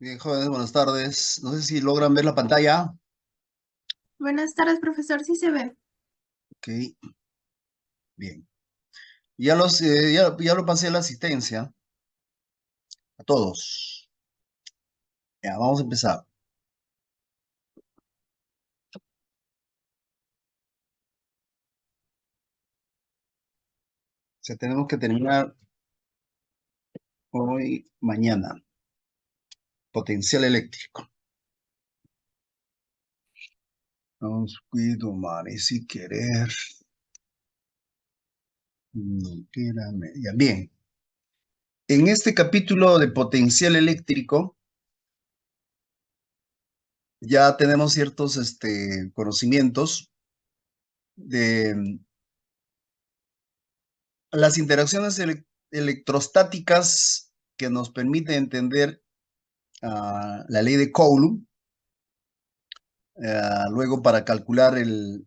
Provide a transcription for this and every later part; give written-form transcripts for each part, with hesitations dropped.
Bien, jóvenes, buenas tardes. No sé si logran ver la pantalla. Buenas tardes, profesor. Sí se ve. Ok, bien. Ya lo pasé a la asistencia, a todos. Ya, vamos a empezar. O sea, tenemos que terminar hoy, mañana. Potencial eléctrico. Vamos, cuido, mare, si querer. No quiera media. Bien. En este capítulo de potencial eléctrico, ya tenemos ciertos conocimientos de las interacciones electrostáticas que nos permiten entender la ley de Coulomb. Luego, para calcular el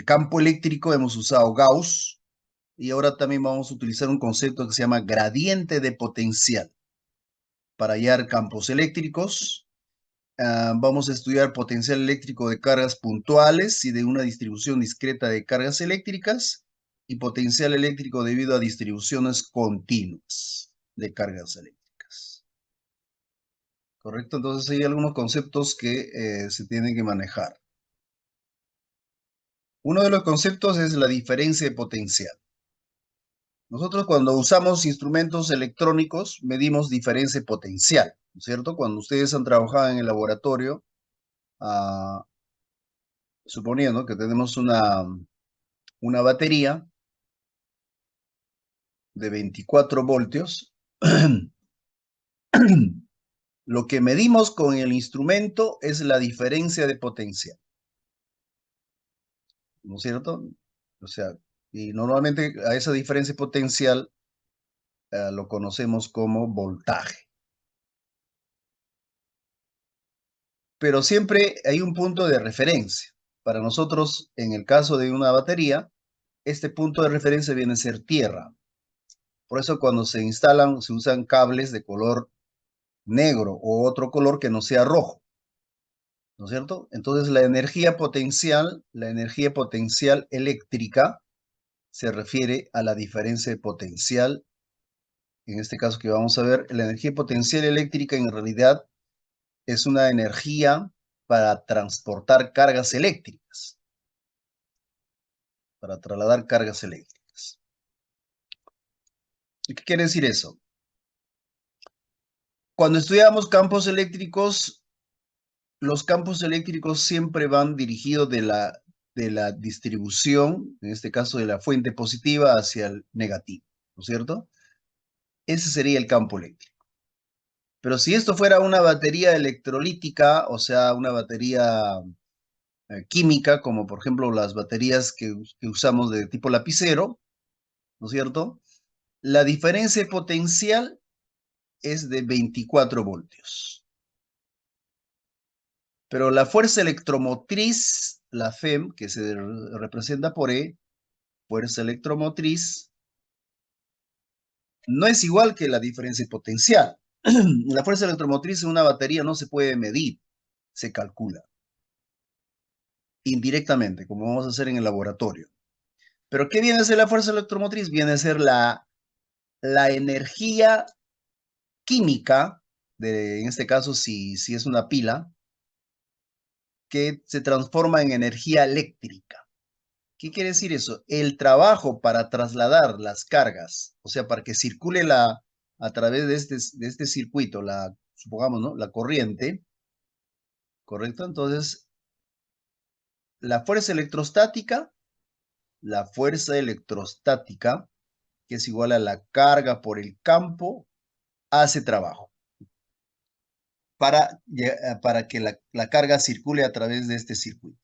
campo eléctrico hemos usado Gauss, y ahora también vamos a utilizar un concepto que se llama gradiente de potencial para hallar campos eléctricos. Vamos a estudiar potencial eléctrico de cargas puntuales y de una distribución discreta de cargas eléctricas, y potencial eléctrico debido a distribuciones continuas de cargas eléctricas. ¿Correcto? Entonces hay algunos conceptos que se tienen que manejar. Uno de los conceptos es la diferencia de potencial. Nosotros, cuando usamos instrumentos electrónicos, medimos diferencia de potencial, ¿no es cierto? Cuando ustedes han trabajado en el laboratorio, ah, suponiendo que tenemos una batería de 24 voltios, lo que medimos con el instrumento es la diferencia de potencial, ¿no es cierto? O sea, y normalmente a esa diferencia potencial lo conocemos como voltaje. Pero siempre hay un punto de referencia. Para nosotros, en el caso de una batería, este punto de referencia viene a ser tierra. Por eso, cuando se instalan, se usan cables de color negro o otro color que no sea rojo, ¿no es cierto? Entonces, la energía potencial eléctrica, se refiere a la diferencia de potencial. En este caso que vamos a ver, la energía potencial eléctrica en realidad es una energía para transportar cargas eléctricas, para trasladar cargas eléctricas. ¿Y qué quiere decir eso? Cuando estudiamos campos eléctricos, los campos eléctricos siempre van dirigidos de la distribución, en este caso de la fuente positiva hacia el negativo, ¿no es cierto? Ese sería el campo eléctrico. Pero si esto fuera una batería electrolítica, o sea, una batería química, como por ejemplo las baterías que usamos de tipo lapicero, ¿no es cierto? La diferencia potencial es de 24 voltios. Pero la fuerza electromotriz, la FEM, que se representa por E, fuerza electromotriz, no es igual que la diferencia potencial. La fuerza electromotriz en una batería no se puede medir, se calcula indirectamente, como vamos a hacer en el laboratorio. ¿Pero qué viene a ser la fuerza electromotriz? Viene a ser la energía química, en este caso si es una pila, que se transforma en energía eléctrica. ¿Qué quiere decir eso? El trabajo para trasladar las cargas, o sea, para que circule a través de este circuito, supongamos, ¿no? La corriente, ¿correcto? Entonces, la fuerza electrostática, que es igual a la carga por el campo, hace trabajo para que la carga circule a través de este circuito,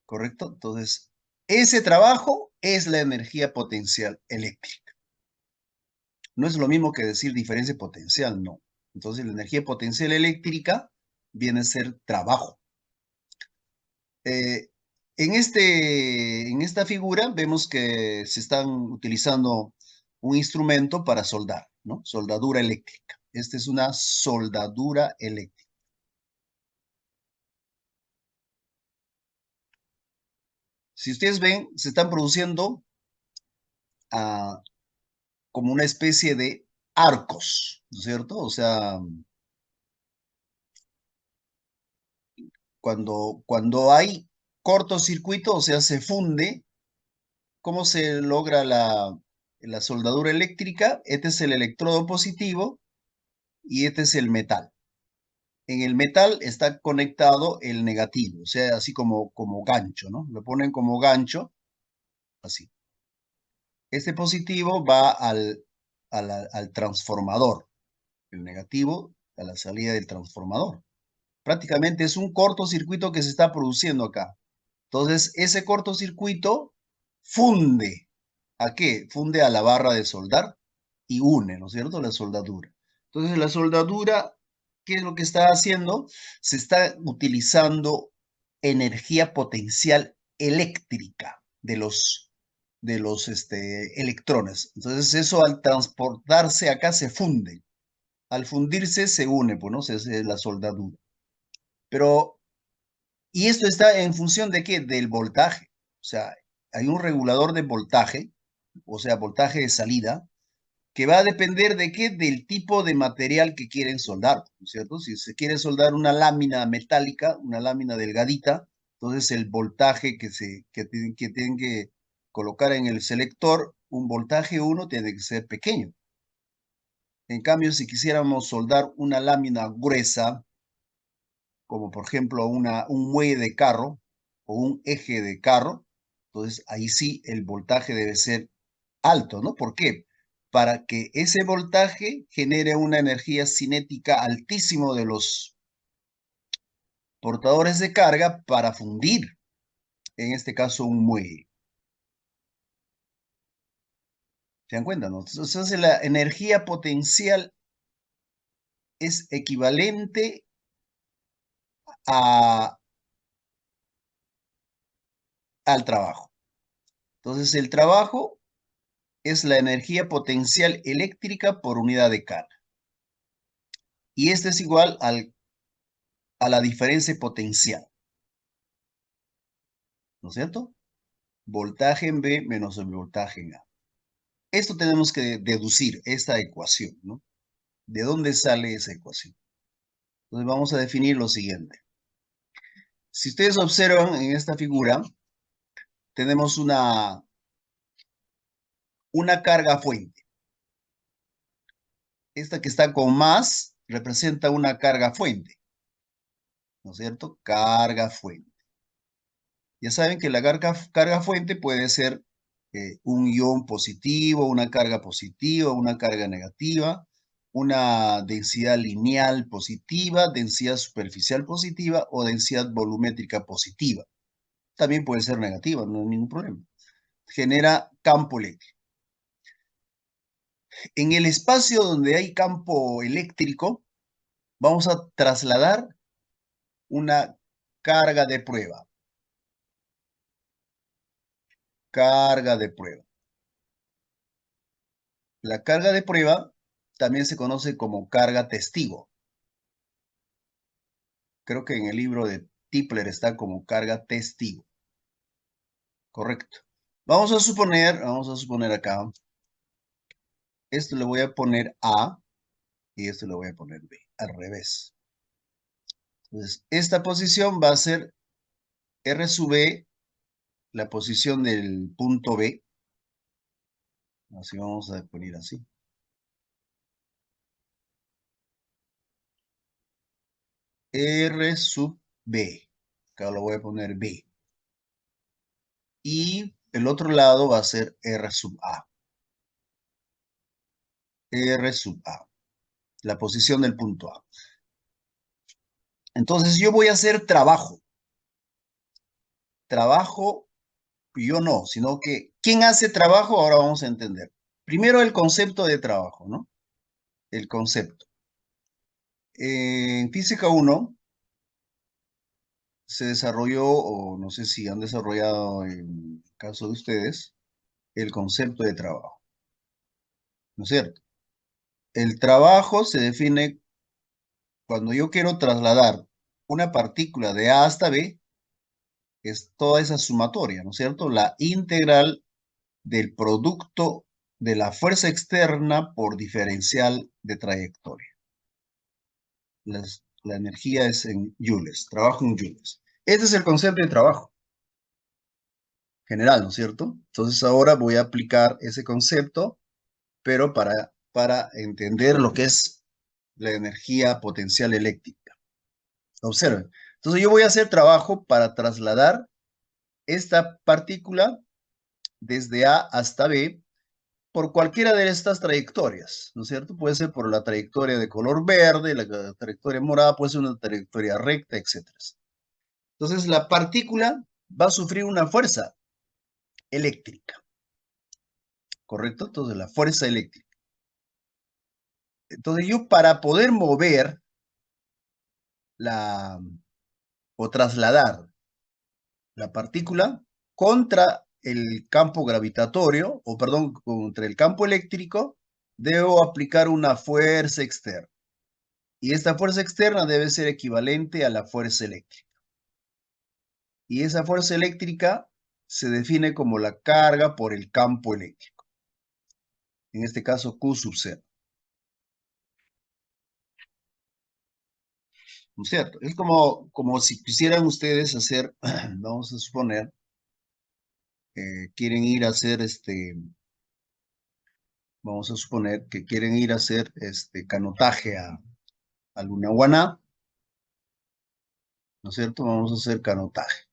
¿correcto? Entonces, ese trabajo es la energía potencial eléctrica. No es lo mismo que decir diferencia potencial, no. Entonces, la energía potencial eléctrica viene a ser trabajo. Eh, en esta figura vemos que se están utilizando un instrumento para soldar, ¿no? Soldadura eléctrica. Esta es una soldadura eléctrica. Si ustedes ven, se están produciendo como una especie de arcos, ¿no es cierto? O sea, cuando hay cortocircuito, o sea, se funde, ¿cómo se logra la soldadura eléctrica? Este es el electrodo positivo y este es el metal. En el metal está conectado el negativo, o sea, así como gancho, ¿no? Lo ponen como gancho, así. Este positivo va al transformador, el negativo a la salida del transformador. Prácticamente es un cortocircuito que se está produciendo acá. Entonces, ese cortocircuito funde. ¿A qué? Funde a la barra de soldar y une, ¿no es cierto? La soldadura. Entonces, la soldadura, ¿qué es lo que está haciendo? Se está utilizando energía potencial eléctrica de los electrones. Entonces, eso al transportarse acá se funde. Al fundirse se une, pues, ¿no? Se hace la soldadura. Pero, ¿y esto está en función de qué? Del voltaje. O sea, hay un regulador de voltaje, o sea, voltaje de salida, que va a depender de qué, del tipo de material que quieren soldar, ¿no es cierto? Si se quiere soldar una lámina metálica, una lámina delgadita, entonces el voltaje que tienen que colocar en el selector, un voltaje 1 tiene que ser pequeño. En cambio, si quisiéramos soldar una lámina gruesa, como por ejemplo un muelle de carro o un eje de carro, entonces ahí sí el voltaje debe ser alto, ¿no? ¿Por qué? Para que ese voltaje genere una energía cinética altísimo de los portadores de carga para fundir, en este caso un muelle. ¿Se dan cuenta, no? Entonces la energía potencial es equivalente al trabajo. Entonces el trabajo es la energía potencial eléctrica por unidad de carga. Y este es igual a la diferencia potencial. ¿No es cierto? Voltaje en B menos el voltaje en A. Esto tenemos que deducir, esta ecuación, ¿no? ¿De dónde sale esa ecuación? Entonces vamos a definir lo siguiente. Si ustedes observan en esta figura, tenemos una carga fuente. Esta que está con más representa una carga fuente. ¿No es cierto? Carga fuente. Ya saben que la carga fuente puede ser un ion positivo, una carga positiva, una carga negativa, una densidad lineal positiva, densidad superficial positiva o densidad volumétrica positiva. También puede ser negativa, no hay ningún problema. Genera campo eléctrico. En el espacio donde hay campo eléctrico, vamos a trasladar una carga de prueba. Carga de prueba. La carga de prueba también se conoce como carga testigo. Creo que en el libro de Tipler está como carga testigo. Correcto. Vamos a suponer acá, esto le voy a poner A y esto le voy a poner B, al revés. Entonces, esta posición va a ser R sub B, la posición del punto B. Así vamos a poner así. R sub B. Acá lo voy a poner B. Y el otro lado va a ser R sub A. R sub A. La posición del punto A. Entonces yo voy a hacer trabajo. Trabajo, yo no, sino que ¿quién hace trabajo? Ahora vamos a entender. Primero el concepto de trabajo, ¿no? El concepto. En Física 1 se desarrolló, o no sé si han desarrollado en el caso de ustedes, el concepto de trabajo. ¿No es cierto? el trabajo se define cuando yo quiero trasladar una partícula de A hasta B, es toda esa sumatoria, ¿no es cierto? La integral del producto de la fuerza externa por diferencial de trayectoria. La energía es en joules, trabajo en joules. Este es el concepto de trabajo general, ¿no es cierto? Entonces ahora voy a aplicar ese concepto, pero para entender lo que es la energía potencial eléctrica. Observen. Entonces yo voy a hacer trabajo para trasladar esta partícula desde A hasta B por cualquiera de estas trayectorias, ¿no es cierto? Puede ser por la trayectoria de color verde, la trayectoria morada, puede ser una trayectoria recta, etc. Entonces la partícula va a sufrir una fuerza eléctrica, ¿correcto? Entonces la fuerza eléctrica. Entonces yo para poder mover o trasladar la partícula contra el campo gravitatorio, o perdón, contra el campo eléctrico, debo aplicar una fuerza externa. Y esta fuerza externa debe ser equivalente a la fuerza eléctrica. Y esa fuerza eléctrica se define como la carga por el campo eléctrico. En este caso, Q sub 0. ¿No es cierto? Es como si quisieran ustedes hacer, vamos a suponer, quieren ir a hacer vamos a suponer que quieren ir a hacer canotaje a Lunahuaná, ¿no es cierto? Vamos a hacer canotaje,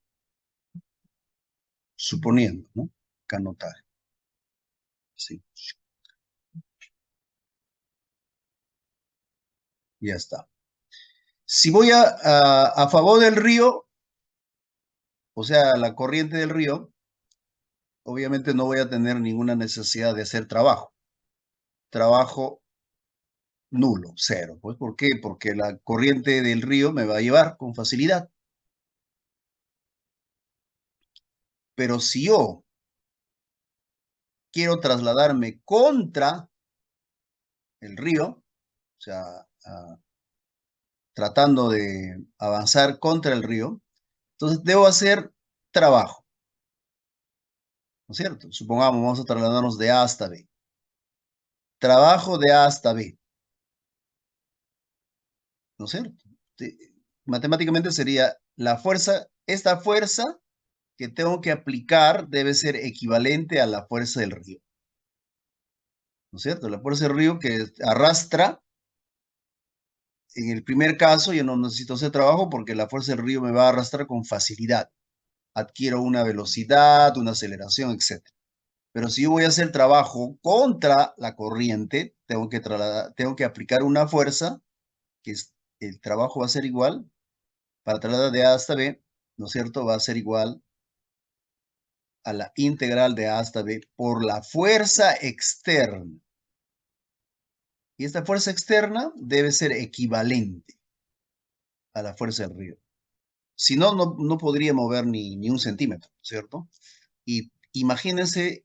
suponiendo, ¿no? Canotaje, sí, ya está. Si voy a favor del río, o sea, la corriente del río, obviamente no voy a tener ninguna necesidad de hacer trabajo. Trabajo nulo, cero. Pues, ¿por qué? Porque la corriente del río me va a llevar con facilidad. Pero si yo quiero trasladarme contra el río, o sea, tratando de avanzar contra el río, entonces debo hacer trabajo, ¿no es cierto? Supongamos, vamos a trasladarnos de A hasta B. Trabajo de A hasta B, ¿no es cierto? Matemáticamente sería la fuerza, esta fuerza que tengo que aplicar debe ser equivalente a la fuerza del río, ¿no es cierto? La fuerza del río que arrastra, en el primer caso yo no necesito hacer trabajo porque la fuerza del río me va a arrastrar con facilidad. Adquiero una velocidad, una aceleración, etc. Pero si yo voy a hacer trabajo contra la corriente, tengo que aplicar una fuerza, que el trabajo va a ser igual, para trasladar de A hasta B, ¿no es cierto? Va a ser igual a la integral de A hasta B por la fuerza externa. Y esta fuerza externa debe ser equivalente a la fuerza del río. Si no, no podría mover ni un centímetro, ¿cierto? Y imagínense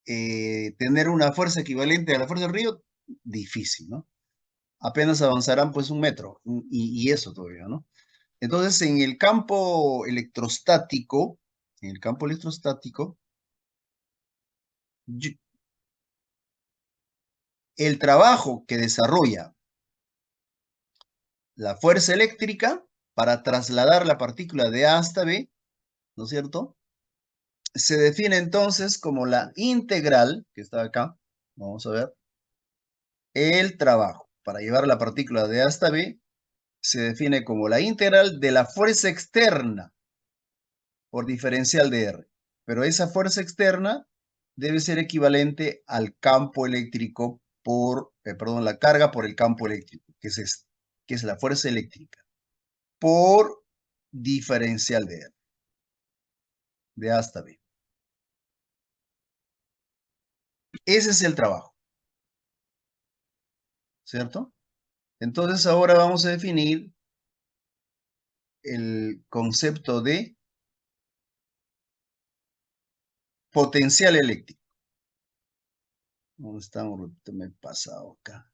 tener una fuerza equivalente a la fuerza del río, difícil, ¿no? Apenas avanzarán pues un metro y eso todavía, ¿no? Entonces, en el campo electrostático, el trabajo que desarrolla la fuerza eléctrica para trasladar la partícula de A hasta B, ¿no es cierto? Se define entonces como la integral, que está acá, vamos a ver, el trabajo para llevar la partícula de A hasta B se define como la integral de la fuerza externa por diferencial de R. Pero esa fuerza externa debe ser equivalente al campo eléctrico perdón, la carga por el campo eléctrico, que es la fuerza eléctrica, por diferencial de R, de A hasta B. Ese es el trabajo, ¿cierto? Entonces ahora vamos a definir el concepto de potencial eléctrico. ¿Dónde estamos? Me he pasado acá.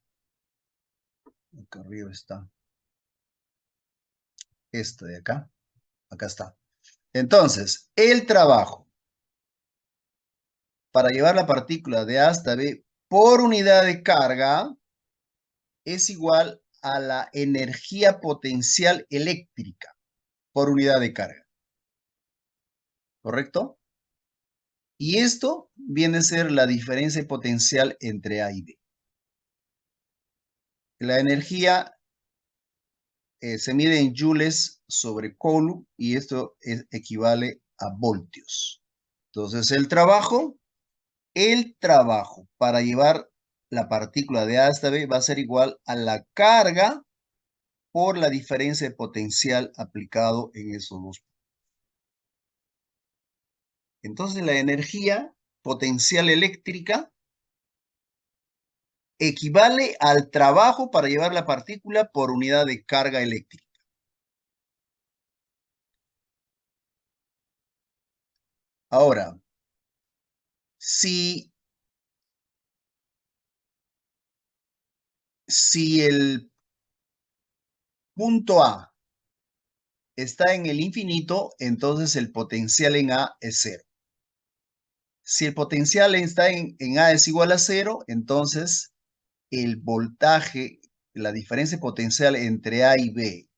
Acá arriba está. Este de acá. Acá está. Entonces, el trabajo para llevar la partícula de A hasta B por unidad de carga es igual a la energía potencial eléctrica por unidad de carga. ¿Correcto? Y esto viene a ser la diferencia potencial entre A y B. La energía se mide en joules sobre coulomb y esto equivale a voltios. Entonces, el trabajo para llevar la partícula de A hasta B va a ser igual a la carga por la diferencia de potencial aplicado en esos dos. Entonces, la energía potencial eléctrica equivale al trabajo para llevar la partícula por unidad de carga eléctrica. Ahora, si el punto A está en el infinito, entonces el potencial en A es cero. Si el potencial está en A es igual a cero, entonces el voltaje, la diferencia potencial entre A y B,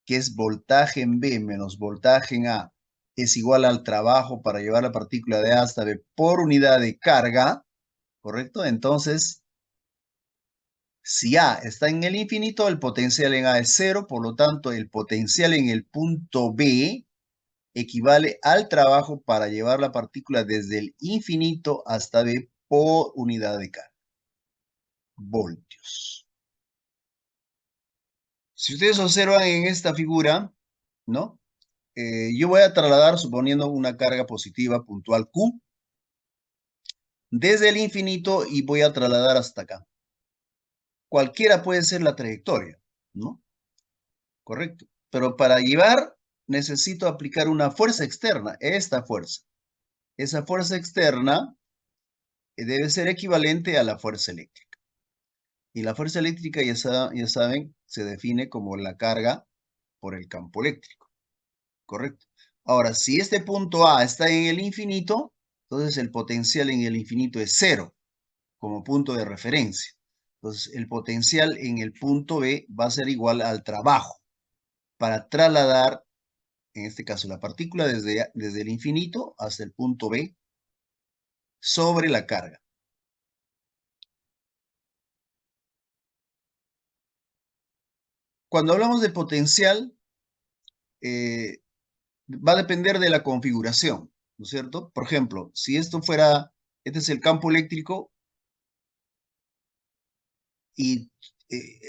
que es voltaje en B menos voltaje en A, es igual al trabajo para llevar la partícula de A hasta B por unidad de carga, ¿correcto? Entonces, si A está en el infinito, el potencial en A es cero, por lo tanto, el potencial en el punto B equivale al trabajo para llevar la partícula desde el infinito hasta B por unidad de carga. Voltios. Si ustedes observan en esta figura, ¿no? Yo voy a trasladar, suponiendo una carga positiva puntual Q, desde el infinito y voy a trasladar hasta acá. Cualquiera puede ser la trayectoria, ¿no? Correcto. Pero para llevar necesito aplicar una fuerza externa, esta fuerza. Esa fuerza externa debe ser equivalente a la fuerza eléctrica. Y la fuerza eléctrica, ya saben, se define como la carga por el campo eléctrico. Correcto. Ahora, si este punto A está en el infinito, entonces el potencial en el infinito es cero como punto de referencia. Entonces, el potencial en el punto B va a ser igual al trabajo para trasladar, en este caso, la partícula desde el infinito hasta el punto B sobre la carga. Cuando hablamos de potencial, va a depender de la configuración, ¿no es cierto? Por ejemplo, si esto fuera, este es el campo eléctrico y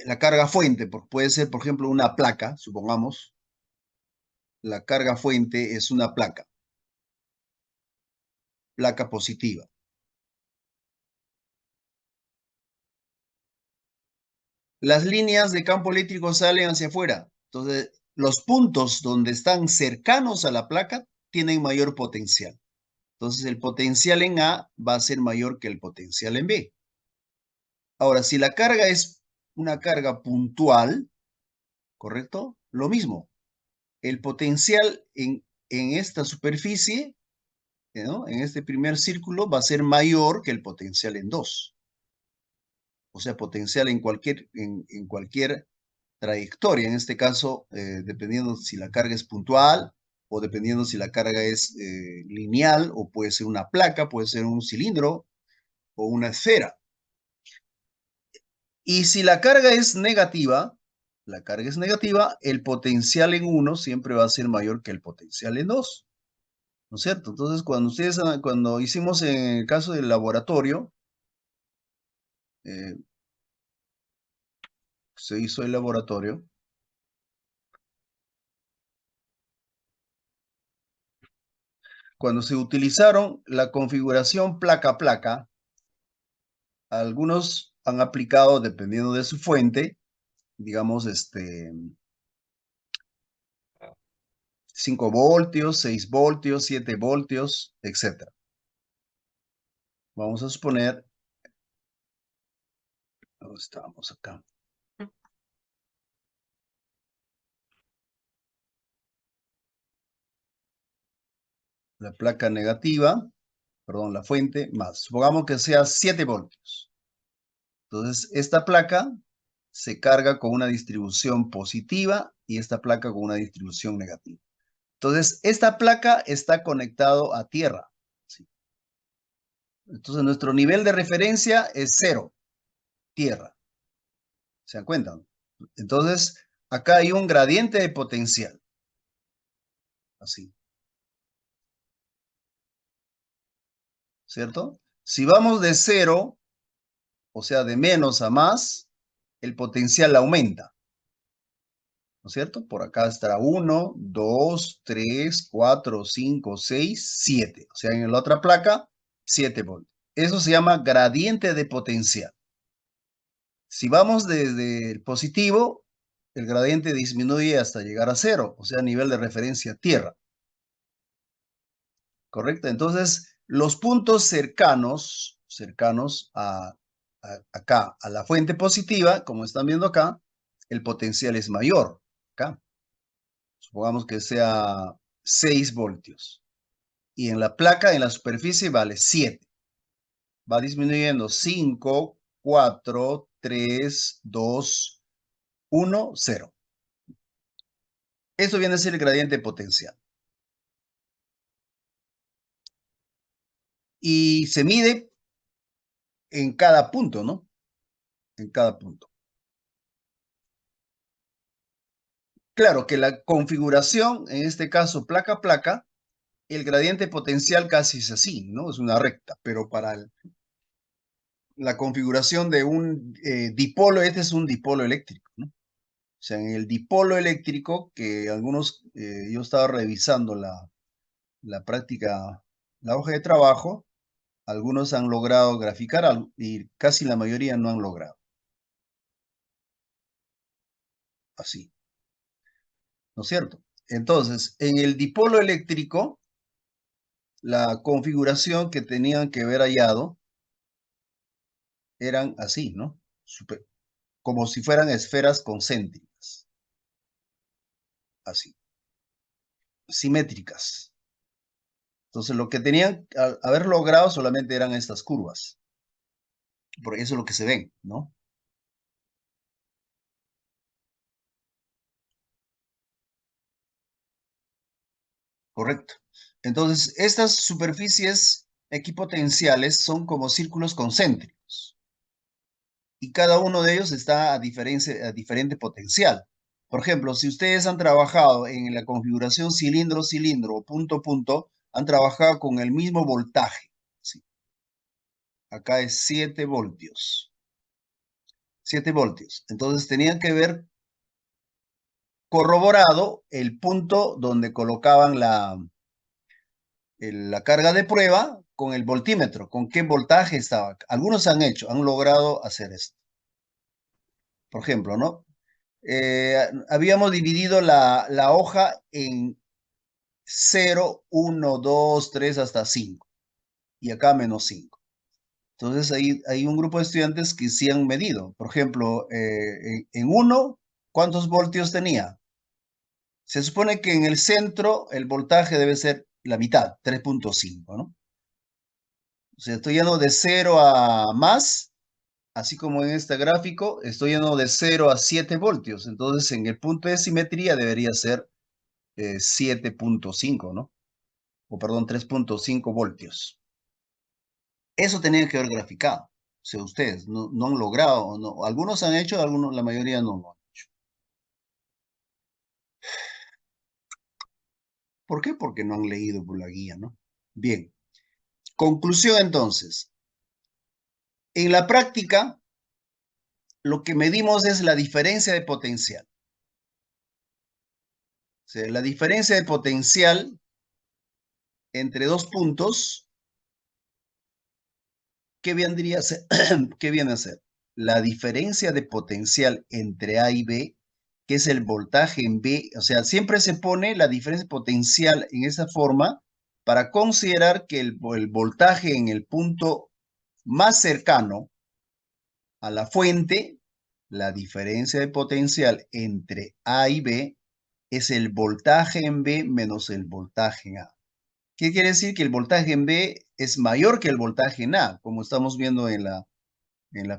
la carga fuente, puede ser, por ejemplo, una placa, supongamos, la carga fuente es una placa positiva. Las líneas de campo eléctrico salen hacia afuera, entonces los puntos donde están cercanos a la placa tienen mayor potencial. Entonces el potencial en A va a ser mayor que el potencial en B. Ahora, si la carga es una carga puntual, ¿correcto? Lo mismo. El potencial en esta superficie, ¿no? En este primer círculo, va a ser mayor que el potencial en 2. O sea, potencial en cualquier trayectoria. En este caso, dependiendo si la carga es puntual o dependiendo si la carga es lineal o puede ser una placa, puede ser un cilindro o una esfera. Y si la carga es negativa, el potencial en 1 siempre va a ser mayor que el potencial en 2. ¿No es cierto? Entonces, cuando hicimos en el caso del laboratorio, se hizo el laboratorio, cuando se utilizaron la configuración placa-placa, algunos han aplicado, dependiendo de su fuente, digamos, 5 voltios, 6 voltios, 7 voltios, etc. Vamos a suponer, ¿dónde estamos acá? la placa negativa, perdón, la fuente, más. Supongamos que sea 7 voltios. Entonces, esta placa se carga con una distribución positiva y esta placa con una distribución negativa. Entonces, esta placa está conectado a tierra. ¿Sí? Entonces, nuestro nivel de referencia es 0, tierra. ¿Se dan cuenta? Entonces, acá hay un gradiente de potencial. Así. ¿Cierto? Si vamos de 0, o sea, de menos a más, el potencial aumenta. ¿No es cierto? Por acá estará 1, 2, 3, 4, 5, 6, 7. O sea, en la otra placa, 7 voltios. Eso se llama gradiente de potencial. Si vamos desde el positivo, el gradiente disminuye hasta llegar a 0, o sea, nivel de referencia tierra. ¿Correcto? Entonces, los puntos cercanos acá, a la fuente positiva, como están viendo acá, el potencial es mayor. Acá. Supongamos que sea 6 voltios. Y en la placa, en la superficie, vale 7. Va disminuyendo 5, 4, 3, 2, 1, 0. Eso viene a ser el gradiente potencial. Y se mide en cada punto, ¿no? En cada punto. Claro que la configuración, en este caso placa a placa, el gradiente potencial casi es así, ¿no? Es una recta, pero para la configuración de un dipolo, este es un dipolo eléctrico, ¿no? O sea, en el dipolo eléctrico, que algunos, yo estaba revisando la práctica, la hoja de trabajo, algunos han logrado graficar y casi la mayoría no han logrado. Así, ¿no es cierto? Entonces, en el dipolo eléctrico, la configuración que tenían que haber hallado eran así, ¿no? Como si fueran esferas concéntricas. Así. Simétricas. Entonces, lo que tenían que haber logrado solamente eran estas curvas. Porque eso es lo que se ven, ¿no? Correcto. Entonces, estas superficies equipotenciales son como círculos concéntricos. Y cada uno de ellos está a diferente potencial. Por ejemplo, si ustedes han trabajado en la configuración cilindro-cilindro o punto-punto, han trabajado con el mismo voltaje. ¿Sí? Acá es 7 voltios. 7 voltios. Entonces tenían que ver corroborado el punto donde colocaban la carga de prueba con el voltímetro, con qué voltaje estaba. Algunos han logrado hacer esto. Por ejemplo, ¿no? Habíamos dividido la hoja en 0, 1, 2, 3 hasta 5. Y acá menos 5. Entonces hay un grupo de estudiantes que sí han medido. Por ejemplo, en 1, ¿cuántos voltios tenía? Se supone que en el centro el voltaje debe ser la mitad, 3.5, ¿no? O sea, estoy yendo de 0 a más, así como en este gráfico, estoy yendo de 0 a 7 voltios. Entonces, en el punto de simetría debería ser 7.5, ¿no? O perdón, 3.5 voltios. Eso tenía que haber graficado. O sea, ustedes no han logrado, no. Algunos han hecho, algunos, la mayoría no lo han hecho. ¿Por qué? Porque no han leído por la guía, ¿no? Bien. Conclusión entonces. En la práctica, lo que medimos es la diferencia de potencial. O sea, la diferencia de potencial entre dos puntos, ¿qué vendría a ser? ¿Qué viene a ser? La diferencia de potencial entre A y B, que es el voltaje en B, o sea, siempre se pone la diferencia de potencial en esa forma para considerar que el voltaje en el punto más cercano a la fuente, la diferencia de potencial entre A y B es el voltaje en B menos el voltaje en A. ¿Qué quiere decir? Que el voltaje en B es mayor que el voltaje en A, como estamos viendo en la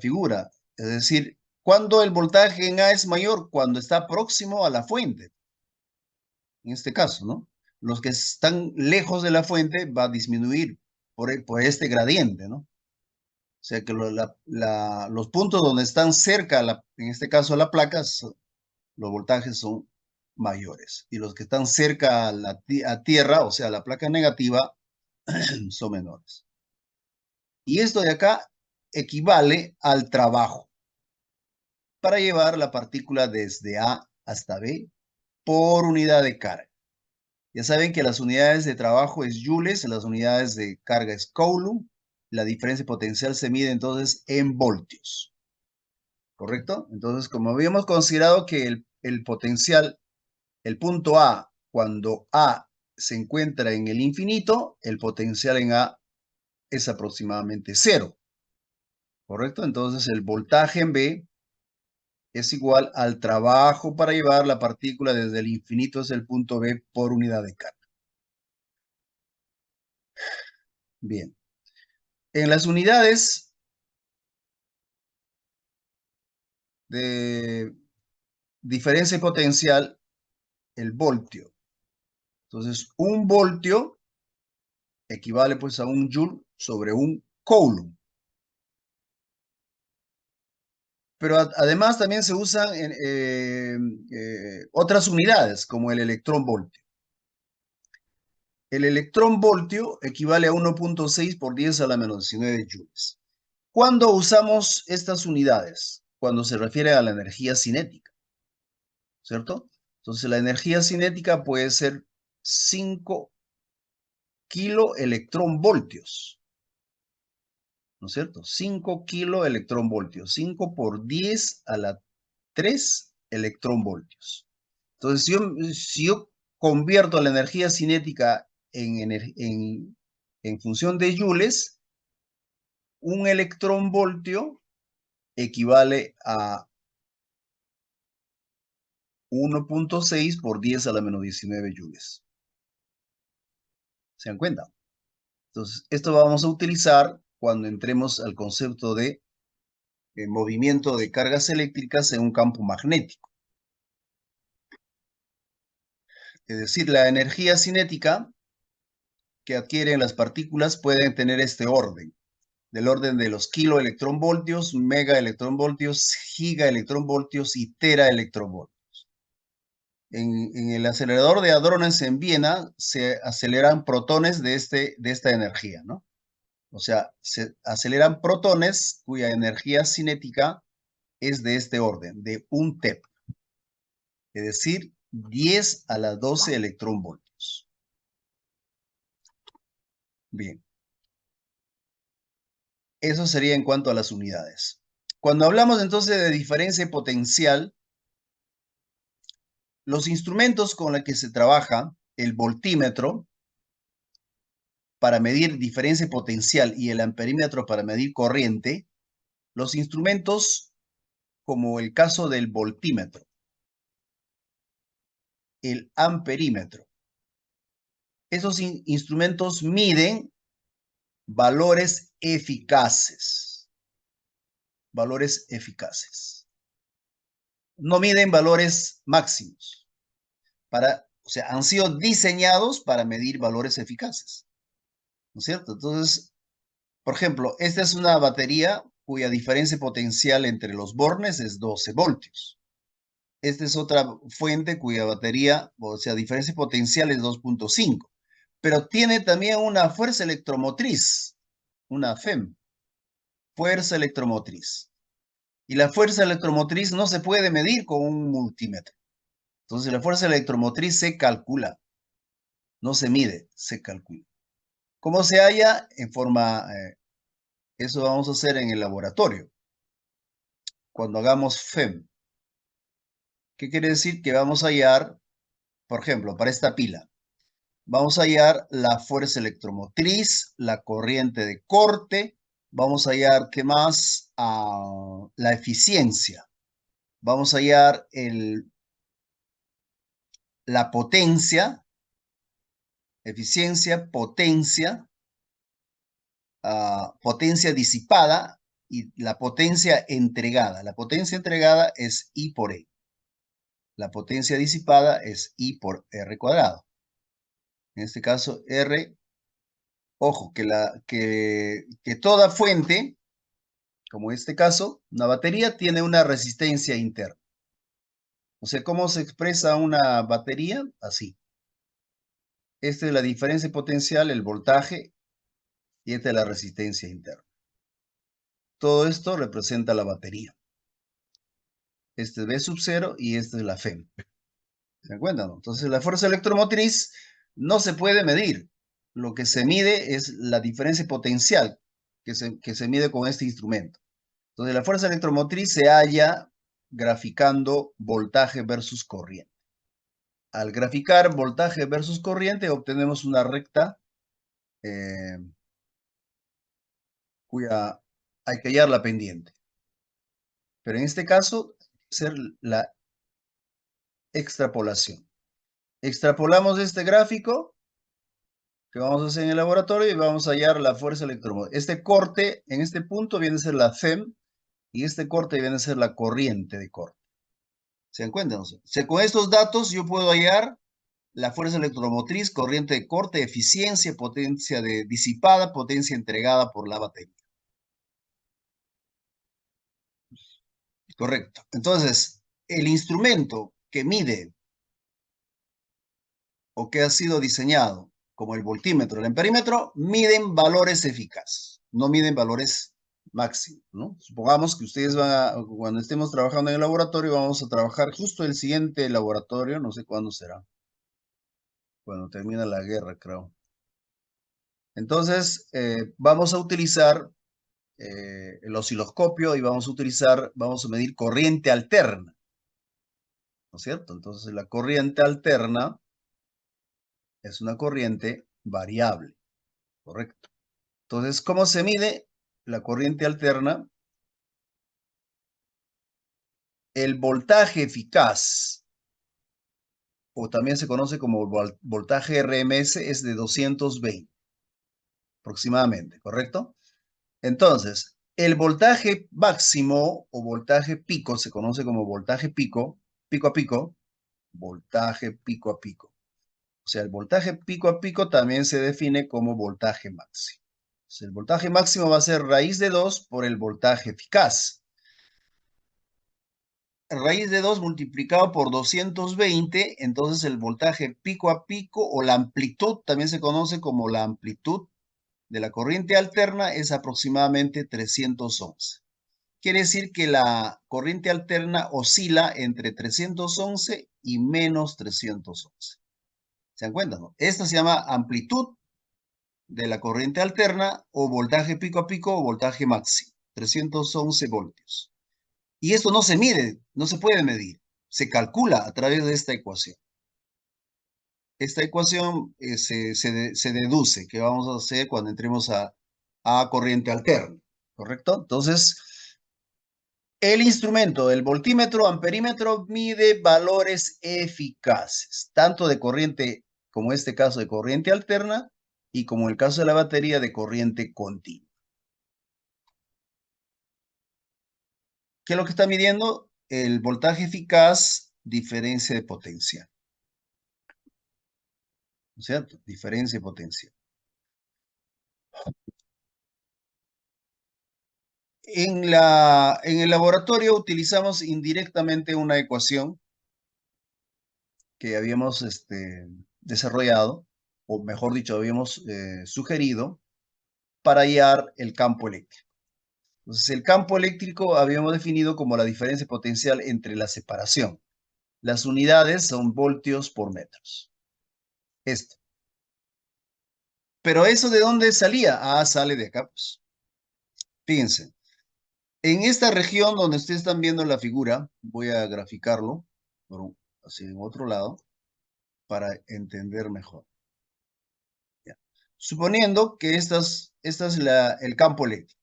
figura. Es decir, ¿cuándo el voltaje en A es mayor? Cuando está próximo a la fuente, en este caso, ¿no? Los que están lejos de la fuente va a disminuir por este gradiente, ¿no? O sea que los puntos donde están cerca, en este caso a la placa, los voltajes son mayores. Y los que están cerca a tierra, o sea, a la placa negativa, son menores. Y esto de acá equivale al trabajo para llevar la partícula desde A hasta B por unidad de carga. Ya saben que las unidades de trabajo es joules, las unidades de carga es coulomb, la diferencia potencial se mide entonces en voltios. ¿Correcto? Entonces, como habíamos considerado que el potencial, el punto A, cuando A se encuentra en el infinito, el potencial en A es aproximadamente cero. ¿Correcto? Entonces, el voltaje en B es igual al trabajo para llevar la partícula desde el infinito hasta el punto B por unidad de carga. Bien. En las unidades de diferencia potencial, el voltio. Entonces, un voltio equivale pues a un joule sobre un coulomb. Pero además también se usan otras unidades, como el electrón voltio. El electrón voltio equivale a 1.6 por 10 a la menos 19 joules. ¿Cuándo usamos estas unidades? Cuando se refiere a la energía cinética, ¿cierto? Entonces la energía cinética puede ser 5 kiloelectronvoltios, ¿no es cierto? 5 kiloelectronvoltios, 5 por 10 a la 3 electronvoltios. Entonces, si yo convierto la energía cinética en función de joules, un electronvoltio equivale a 1.6 por 10 a la menos 19 joules. ¿Se dan cuenta? Entonces, esto vamos a utilizar cuando entremos al concepto de movimiento de cargas eléctricas en un campo magnético. Es decir, la energía cinética que adquieren las partículas pueden tener este orden, del orden de los kiloelectronvoltios, megaelectronvoltios, gigaelectronvoltios y teraelectronvoltios. En el acelerador de hadrones en Viena se aceleran protones de esta energía, ¿no? O sea, se aceleran protones cuya energía cinética es de este orden, de 1 TeV, es decir, 10 a la 12 electronvoltios. Bien. Eso sería en cuanto a las unidades. Cuando hablamos entonces de diferencia potencial, los instrumentos con los que se trabaja, el voltímetro, para medir diferencia potencial y el amperímetro para medir corriente, los instrumentos como el caso del voltímetro, el amperímetro, esos instrumentos miden valores eficaces, valores eficaces. No miden valores máximos. O sea, han sido diseñados para medir valores eficaces, ¿no es cierto? Entonces, por ejemplo, esta es una batería cuya diferencia potencial entre los bornes es 12 voltios. Esta es otra fuente cuya batería, o sea, diferencia potencial es 2.5, pero tiene también una fuerza electromotriz, una FEM, fuerza electromotriz. Y la fuerza electromotriz no se puede medir con un multímetro. Entonces, la fuerza electromotriz se calcula, no se mide, se calcula. ¿Cómo se halla? En forma, eso vamos a hacer en el laboratorio, cuando hagamos FEM. ¿Qué quiere decir? Que vamos a hallar, por ejemplo, para esta pila, vamos a hallar la fuerza electromotriz, la corriente de corte, vamos a hallar, ¿qué más? La eficiencia. Vamos a hallar la potencia eficiencia, potencia, potencia disipada y la potencia entregada. La potencia entregada es I por E. La potencia disipada es I por R cuadrado. En este caso, R, ojo, que toda fuente, como en este caso, una batería tiene una resistencia interna. O sea, ¿cómo se expresa una batería? Así. Esta es la diferencia potencial, el voltaje, y esta es la resistencia interna. Todo esto representa la batería. Este es V sub 0 y esta es la FEM. ¿Se dan cuenta, no? Entonces, la fuerza electromotriz no se puede medir. Lo que se mide es la diferencia potencial que se mide con este instrumento. Entonces, la fuerza electromotriz se halla graficando voltaje versus corriente. Al graficar voltaje versus corriente, obtenemos una recta cuya hay que hallar la pendiente. Pero en este caso, hacer la extrapolación. Extrapolamos este gráfico que vamos a hacer en el laboratorio y vamos a hallar la fuerza electromotriz. Este corte en este punto viene a ser la FEM y este corte viene a ser la corriente de corte. ¿Se dan cuenta? O sea, con estos datos yo puedo hallar la fuerza electromotriz, corriente de corte, eficiencia, potencia disipada, potencia entregada por la batería. Correcto. Entonces, el instrumento que mide o que ha sido diseñado como el voltímetro, el amperímetro, miden valores eficaces, no miden valores máximos, ¿no? Supongamos que ustedes cuando estemos trabajando en el laboratorio, vamos a trabajar justo el siguiente laboratorio, no sé cuándo será, cuando termina la guerra, creo. Entonces, vamos a utilizar el osciloscopio y vamos a medir corriente alterna, ¿no es cierto? Entonces, la corriente alterna es una corriente variable, ¿correcto? Entonces, ¿cómo se mide la corriente alterna? El voltaje eficaz, o también se conoce como voltaje RMS, es de 220 aproximadamente, ¿correcto? Entonces, el voltaje máximo o voltaje pico, se conoce como voltaje pico, pico a pico, voltaje pico a pico. O sea, el voltaje pico a pico también se define como voltaje máximo. Entonces, el voltaje máximo va a ser raíz de 2 por el voltaje eficaz. Raíz de 2 multiplicado por 220, entonces el voltaje pico a pico o la amplitud, también se conoce como la amplitud de la corriente alterna, es aproximadamente 311. Quiere decir que la corriente alterna oscila entre 311 y menos 311. ¿Se dan cuenta, no? Esta se llama amplitud de la corriente alterna o voltaje pico a pico o voltaje máximo, 311 voltios. Y esto no se mide, no se puede medir, se calcula a través de esta ecuación. Esta ecuación se deduce que vamos a hacer cuando entremos a corriente alterna, ¿correcto? Entonces, el instrumento, el voltímetro, amperímetro, mide valores eficaces, tanto de corriente, como este caso de corriente alterna, y como el caso de la batería de corriente continua. ¿Qué es lo que está midiendo? El voltaje eficaz, diferencia de potencia. ¿No es cierto? Diferencia de potencia. En el laboratorio utilizamos indirectamente una ecuación que habíamos desarrollado, o mejor dicho, habíamos sugerido para hallar el campo eléctrico. Entonces, el campo eléctrico habíamos definido como la diferencia potencial entre la separación. Las unidades son voltios por metros. Esto. Pero ¿eso de dónde salía? Ah, sale de acá, pues. Fíjense. En esta región donde ustedes están viendo la figura, voy a graficarlo, así en otro lado, para entender mejor. Ya. Suponiendo que esta es el campo eléctrico.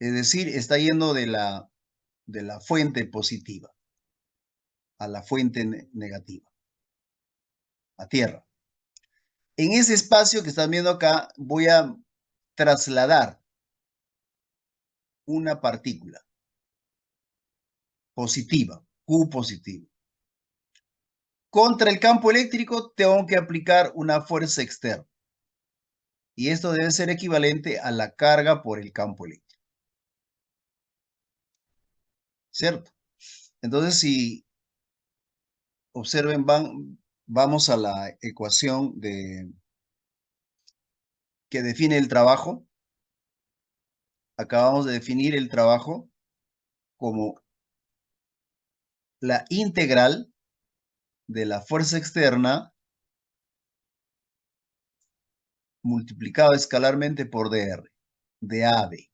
Es decir, está yendo de la fuente positiva a la fuente negativa, a tierra. En ese espacio que están viendo acá, voy a trasladar una partícula positiva, Q positiva. Contra el campo eléctrico tengo que aplicar una fuerza externa. Y esto debe ser equivalente a la carga por el campo eléctrico. ¿Cierto? Entonces, si observen, vamos a la ecuación que define el trabajo. Acabamos de definir el trabajo como la integral de la fuerza externa multiplicado escalarmente por dr, de A a B.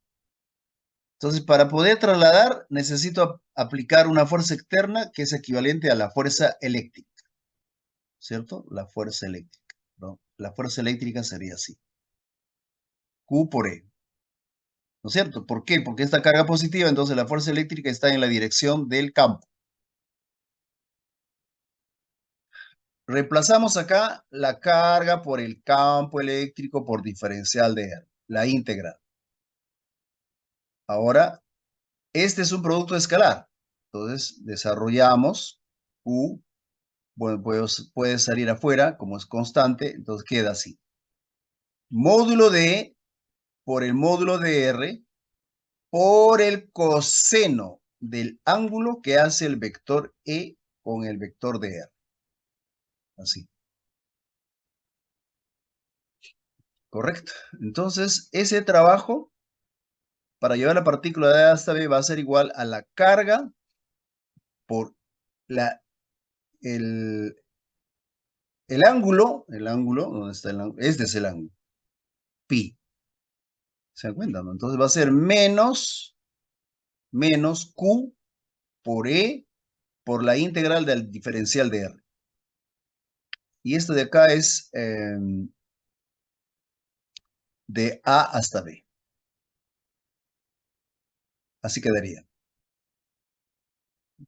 Entonces, para poder trasladar, necesito aplicar una fuerza externa que es equivalente a la fuerza eléctrica, ¿cierto? La fuerza eléctrica, ¿no? La fuerza eléctrica sería así. Q por E, ¿no es cierto? ¿Por qué? Porque esta carga positiva, entonces la fuerza eléctrica está en la dirección del campo. Reemplazamos acá la carga por el campo eléctrico por diferencial de R, la integral. Ahora, este es un producto escalar. Entonces, desarrollamos Q, bueno, puede salir afuera, como es constante, entonces queda así. Módulo de por el módulo de R por el coseno del ángulo que hace el vector E con el vector de R. Así. ¿Correcto? Entonces, ese trabajo para llevar la partícula de A hasta B va a ser igual a la carga por el ángulo, ¿dónde está el ángulo? Este es el ángulo, pi. ¿Se dan cuenta, no? Entonces va a ser menos Q por E por la integral del diferencial de R. Y esto de acá es de A hasta B. Así quedaría.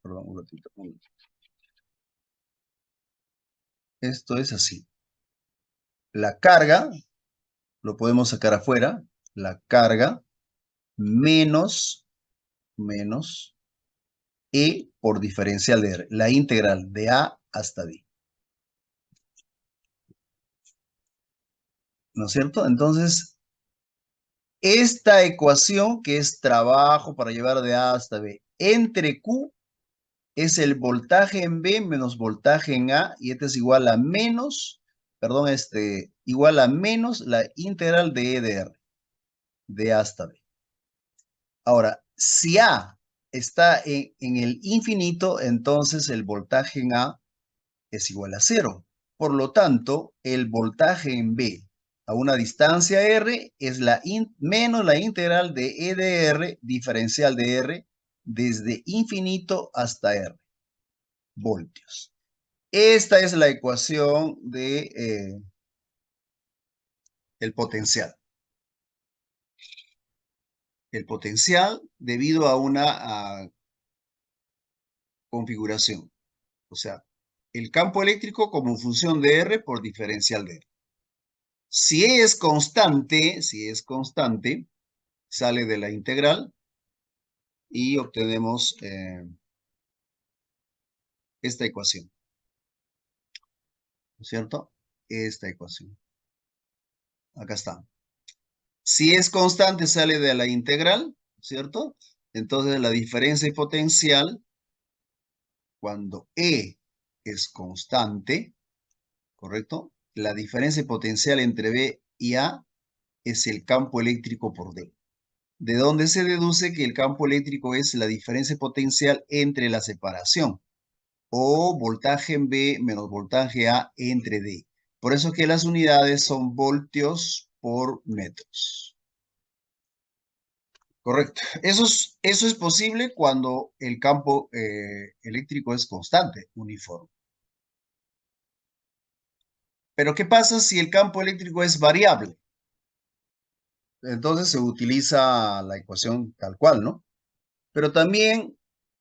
Perdón, un ratito. Esto es así. La carga, lo podemos sacar afuera, la carga menos E por diferencial de R, la integral de A hasta B. ¿No es cierto? Entonces, esta ecuación que es trabajo para llevar de A hasta B entre Q es el voltaje en B menos voltaje en A y este es igual a menos, perdón, igual a menos la integral de E de R, de A hasta B. Ahora, si A está en el infinito, entonces el voltaje en A es igual a 0. Por lo tanto, el voltaje en B a una distancia R es menos la integral de E de R, diferencial de R, desde infinito hasta R, voltios. Esta es la ecuación de el potencial. El potencial debido a una configuración. O sea, el campo eléctrico como función de R por diferencial de R. Si es constante, sale de la integral y obtenemos esta ecuación. ¿No es cierto? Esta ecuación. Acá está. Si es constante, sale de la integral, ¿cierto? Entonces la diferencia potencial, cuando E es constante, ¿correcto? La diferencia potencial entre B y A es el campo eléctrico por D. De donde se deduce que el campo eléctrico es la diferencia potencial entre la separación o voltaje en B menos voltaje A entre D. Por eso que las unidades son voltios por metros. Correcto. Eso es posible cuando el campo eléctrico es constante, uniforme. Pero ¿qué pasa si el campo eléctrico es variable? Entonces se utiliza la ecuación tal cual, ¿no? Pero también,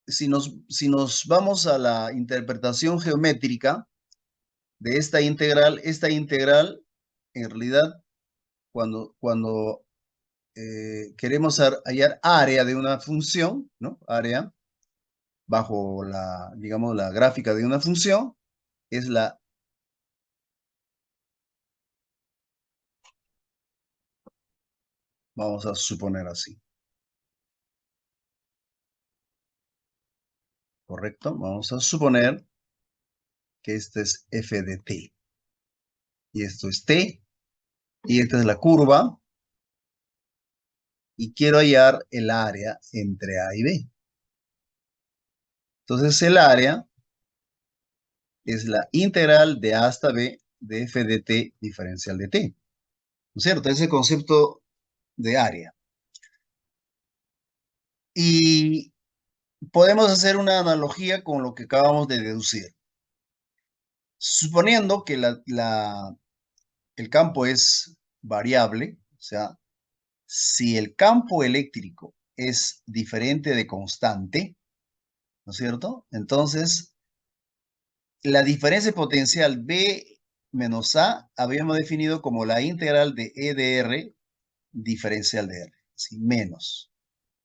si nos vamos a la interpretación geométrica de esta integral en realidad, cuando queremos hallar área de una función, ¿no? Área bajo la, digamos, la gráfica de una función, es la... Vamos a suponer así. ¿Correcto? Vamos a suponer que este es f de t. Y esto es t. Y esta es la curva. Y quiero hallar el área entre A y B. Entonces el área es la integral de A hasta B de f de t diferencial de t. ¿No es cierto? Ese concepto de área. Y podemos hacer una analogía con lo que acabamos de deducir. Suponiendo que el campo es variable, o sea, si el campo eléctrico es diferente de constante, ¿no es cierto? Entonces, la diferencia potencial B menos A habíamos definido como la integral de E de R diferencial de R, ¿sí? Menos,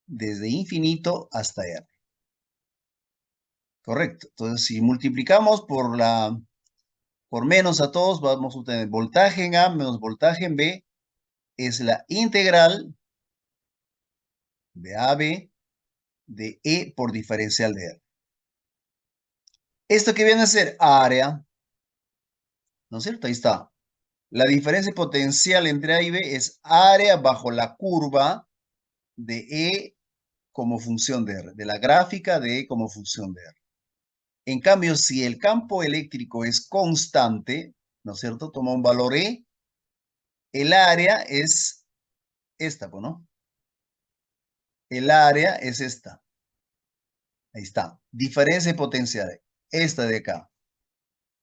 desde infinito hasta R. Correcto. Entonces, si multiplicamos por menos a todos, vamos a obtener voltaje en A menos voltaje en B, es la integral de AB de E por diferencial de R. Esto que viene a ser área, ¿no es cierto? Ahí está. La diferencia potencial entre A y B es área bajo la curva de E como función de R, de la gráfica de E como función de R. En cambio, si el campo eléctrico es constante, ¿no es cierto? Toma un valor E, el área es esta, ¿no? El área es esta. Ahí está. Diferencia potencial. Esta de acá.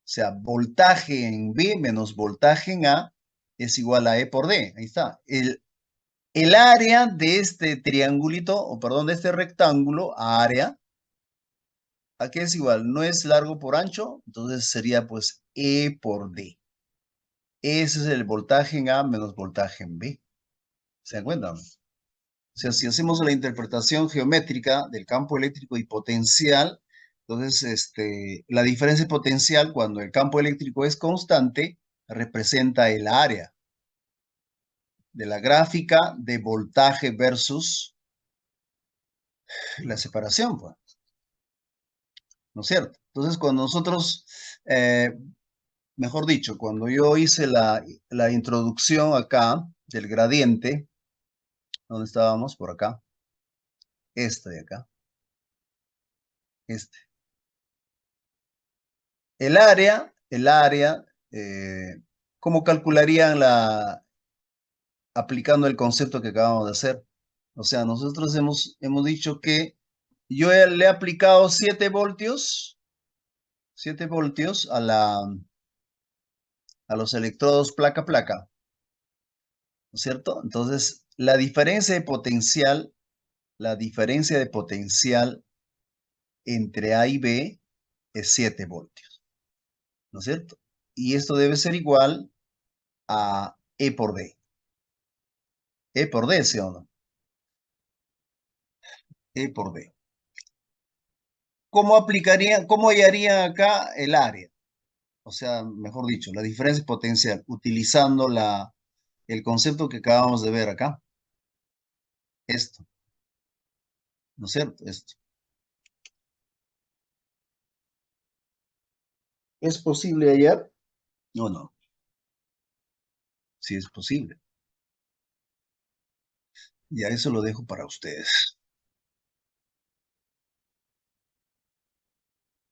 O sea, voltaje en B menos voltaje en A es igual a E por D. Ahí está. El área de este triangulito, o perdón, de este rectángulo, área, ¿a qué es igual? No es largo por ancho, entonces sería pues E por D. Ese es el voltaje en A menos voltaje en B. ¿Se dan cuenta? O sea, si hacemos la interpretación geométrica del campo eléctrico y potencial, entonces la diferencia potencial cuando el campo eléctrico es constante representa el área de la gráfica de voltaje versus la separación, pues, ¿no es cierto? Entonces, cuando nosotros, mejor dicho, cuando yo hice la introducción acá del gradiente, ¿dónde estábamos? Por acá. Este de acá. Este. El área, ¿cómo calcularían aplicando el concepto que acabamos de hacer? O sea, nosotros hemos dicho que yo le he aplicado 7 voltios a los electrodos placa a placa, ¿no es cierto? Entonces, la diferencia de potencial entre A y B es 7 voltios, ¿no es cierto? Y esto debe ser igual a E por D. E por D, ¿sí o no? E por D. ¿Cómo hallaría acá el área? O sea, mejor dicho, la diferencia potencial, utilizando el concepto que acabamos de ver acá. Esto, ¿no es cierto? Esto. ¿Es posible hallar? No, no. Sí es posible. Ya eso lo dejo para ustedes.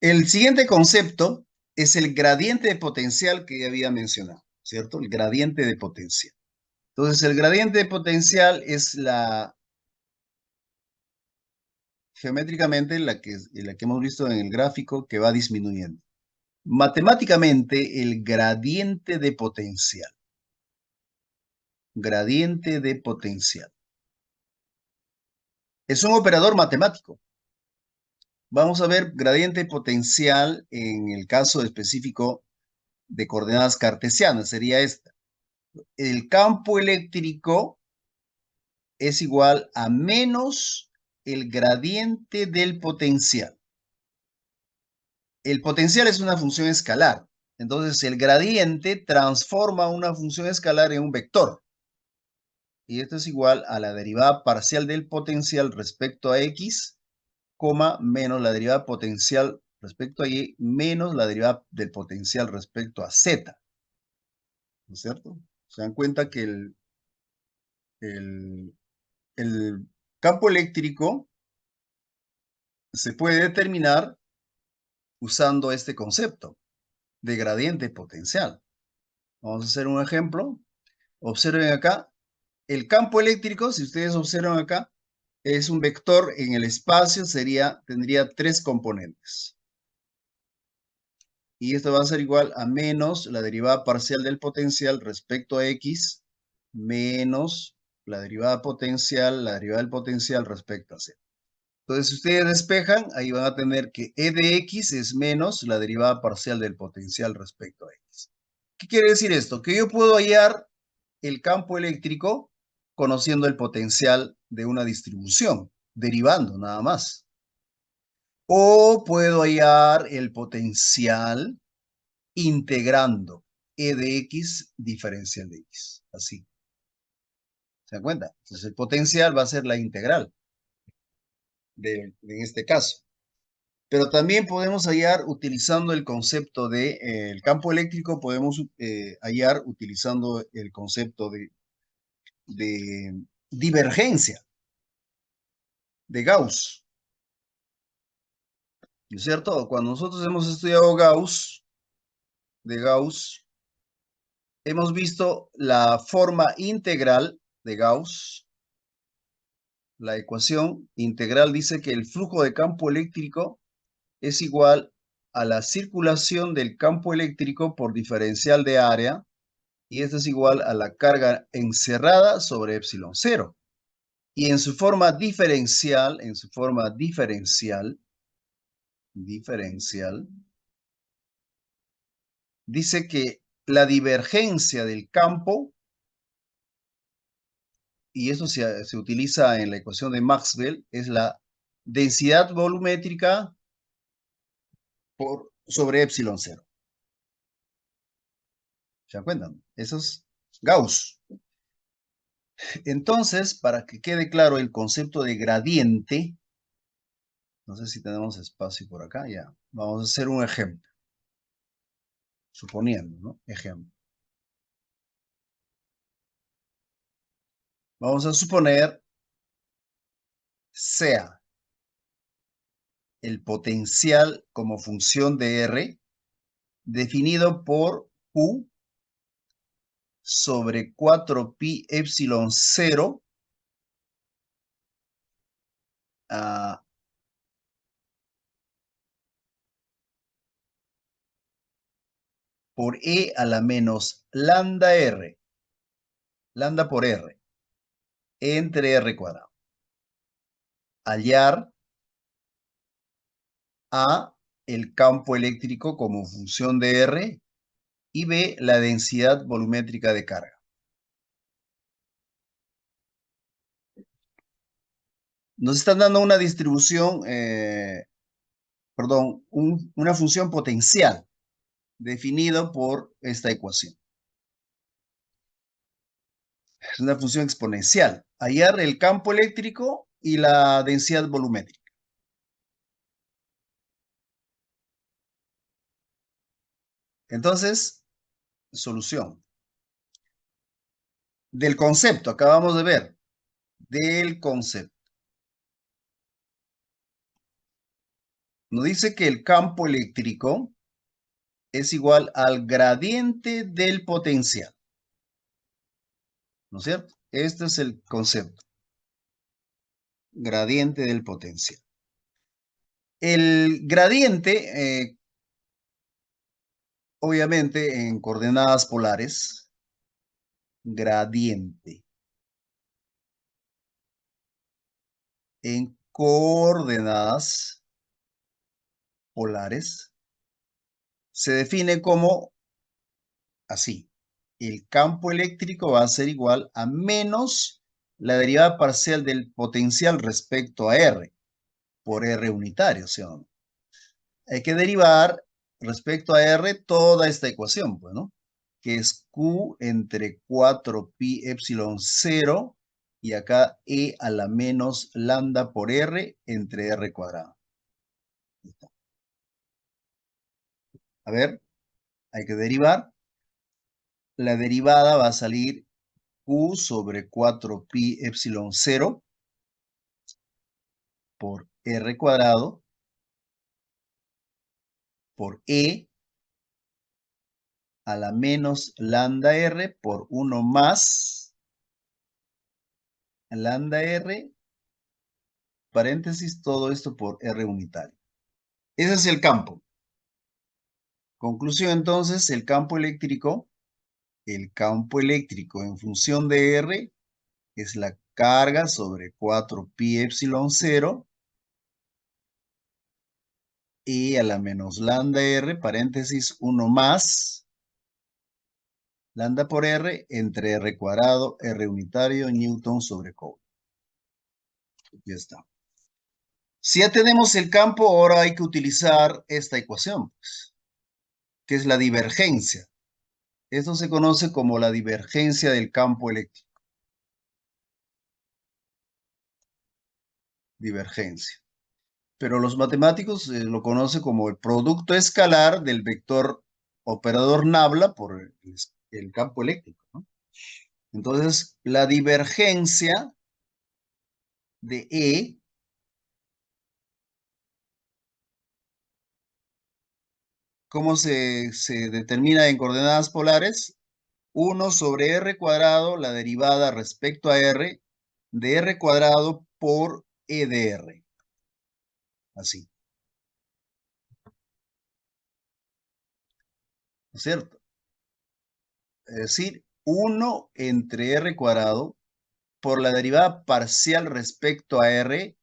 El siguiente concepto es el gradiente de potencial que ya había mencionado, ¿cierto? El gradiente de potencial. Entonces, el gradiente de potencial es geométricamente la que hemos visto en el gráfico que va disminuyendo. Matemáticamente, el gradiente de potencial. Gradiente de potencial. Es un operador matemático. Vamos a ver gradiente potencial en el caso específico de coordenadas cartesianas, sería esta. el campo eléctrico es igual a menos el gradiente del potencial. El potencial es una función escalar. Entonces, el gradiente transforma una función escalar en un vector. Y esto es igual a la derivada parcial del potencial respecto a x, menos la derivada potencial respecto a y, menos la derivada del potencial respecto a z. ¿No es cierto? Se dan cuenta que el campo eléctrico se puede determinar usando este concepto de gradiente potencial. Vamos a hacer un ejemplo. Observen acá. El campo eléctrico, si ustedes observan acá, es un vector en el espacio, tendría 3 componentes. Y esto va a ser igual a menos la derivada parcial del potencial respecto a x, menos la derivada del potencial respecto a z. Entonces, si ustedes despejan, ahí van a tener que e de x es menos la derivada parcial del potencial respecto a x. ¿Qué quiere decir esto? Que yo puedo hallar el campo eléctrico conociendo el potencial de una distribución, derivando nada más. O puedo hallar el potencial integrando e de x diferencial de x. Así. ¿Se dan cuenta? Entonces el potencial va a ser la integral en este caso. Pero también podemos hallar utilizando el concepto de el campo eléctrico, podemos hallar utilizando el concepto de divergencia de Gauss. ¿No es cierto? Cuando nosotros hemos estudiado de Gauss, hemos visto la forma integral de Gauss. La ecuación integral dice que el flujo de campo eléctrico es igual a la circulación del campo eléctrico por diferencial de área, y esto es igual a la carga encerrada sobre epsilon 0. Y en su forma diferencial, dice que la divergencia del campo, y eso se utiliza en la ecuación de Maxwell, es la densidad volumétrica sobre epsilon 0. ¿Se dan cuenta? Eso es Gauss. Entonces, para que quede claro el concepto de gradiente, no sé si tenemos espacio por acá, ya. Vamos a hacer un ejemplo. Suponiendo, ¿no? Ejemplo. Vamos a suponer sea el potencial como función de R definido por Q sobre 4pi epsilon 0 por E a la menos lambda R, lambda por R, entre R cuadrado. Hallar A, el campo eléctrico como función de R, y B, la densidad volumétrica de carga. Nos están dando una distribución, una función potencial definido por esta ecuación. Es una función exponencial. Hallar el campo eléctrico y la densidad volumétrica. Entonces, solución. Del concepto, acabamos de ver, del concepto. Nos dice que el campo eléctrico es igual al gradiente del potencial. ¿No es cierto? Este es el concepto. Gradiente del potencial. El gradiente, obviamente en coordenadas polares, gradiente. En coordenadas polares se define como así. el campo eléctrico va a ser igual a menos la derivada parcial del potencial respecto a R, por R unitario, ¿sí o no? Hay que derivar respecto a R toda esta ecuación, pues, ¿no? Que es Q entre 4pi epsilon 0 y acá E a la menos lambda por R entre R cuadrado. A ver, hay que derivar. La derivada va a salir Q sobre 4pi epsilon 0 por R cuadrado por E a la menos lambda R por 1 más lambda R, paréntesis, todo esto por R unitario. Ese es el campo. Conclusión entonces, el campo eléctrico en función de R es la carga sobre 4pi epsilon 0 y a la menos lambda R, paréntesis, 1 más lambda por R entre R cuadrado, R unitario, Newton sobre Coulomb. Ya está. Si ya tenemos el campo, ahora hay que utilizar esta ecuación, pues, que es la divergencia. Esto se conoce como la divergencia del campo eléctrico. Divergencia. Pero los matemáticos lo conocen como el producto escalar del vector operador nabla por el campo eléctrico, ¿no? Entonces, la divergencia de E ¿cómo se determina en coordenadas polares? 1 sobre R cuadrado, la derivada respecto a R, de R cuadrado por E de R. Así. ¿No es cierto? Es decir, 1 entre R cuadrado por la derivada parcial respecto a R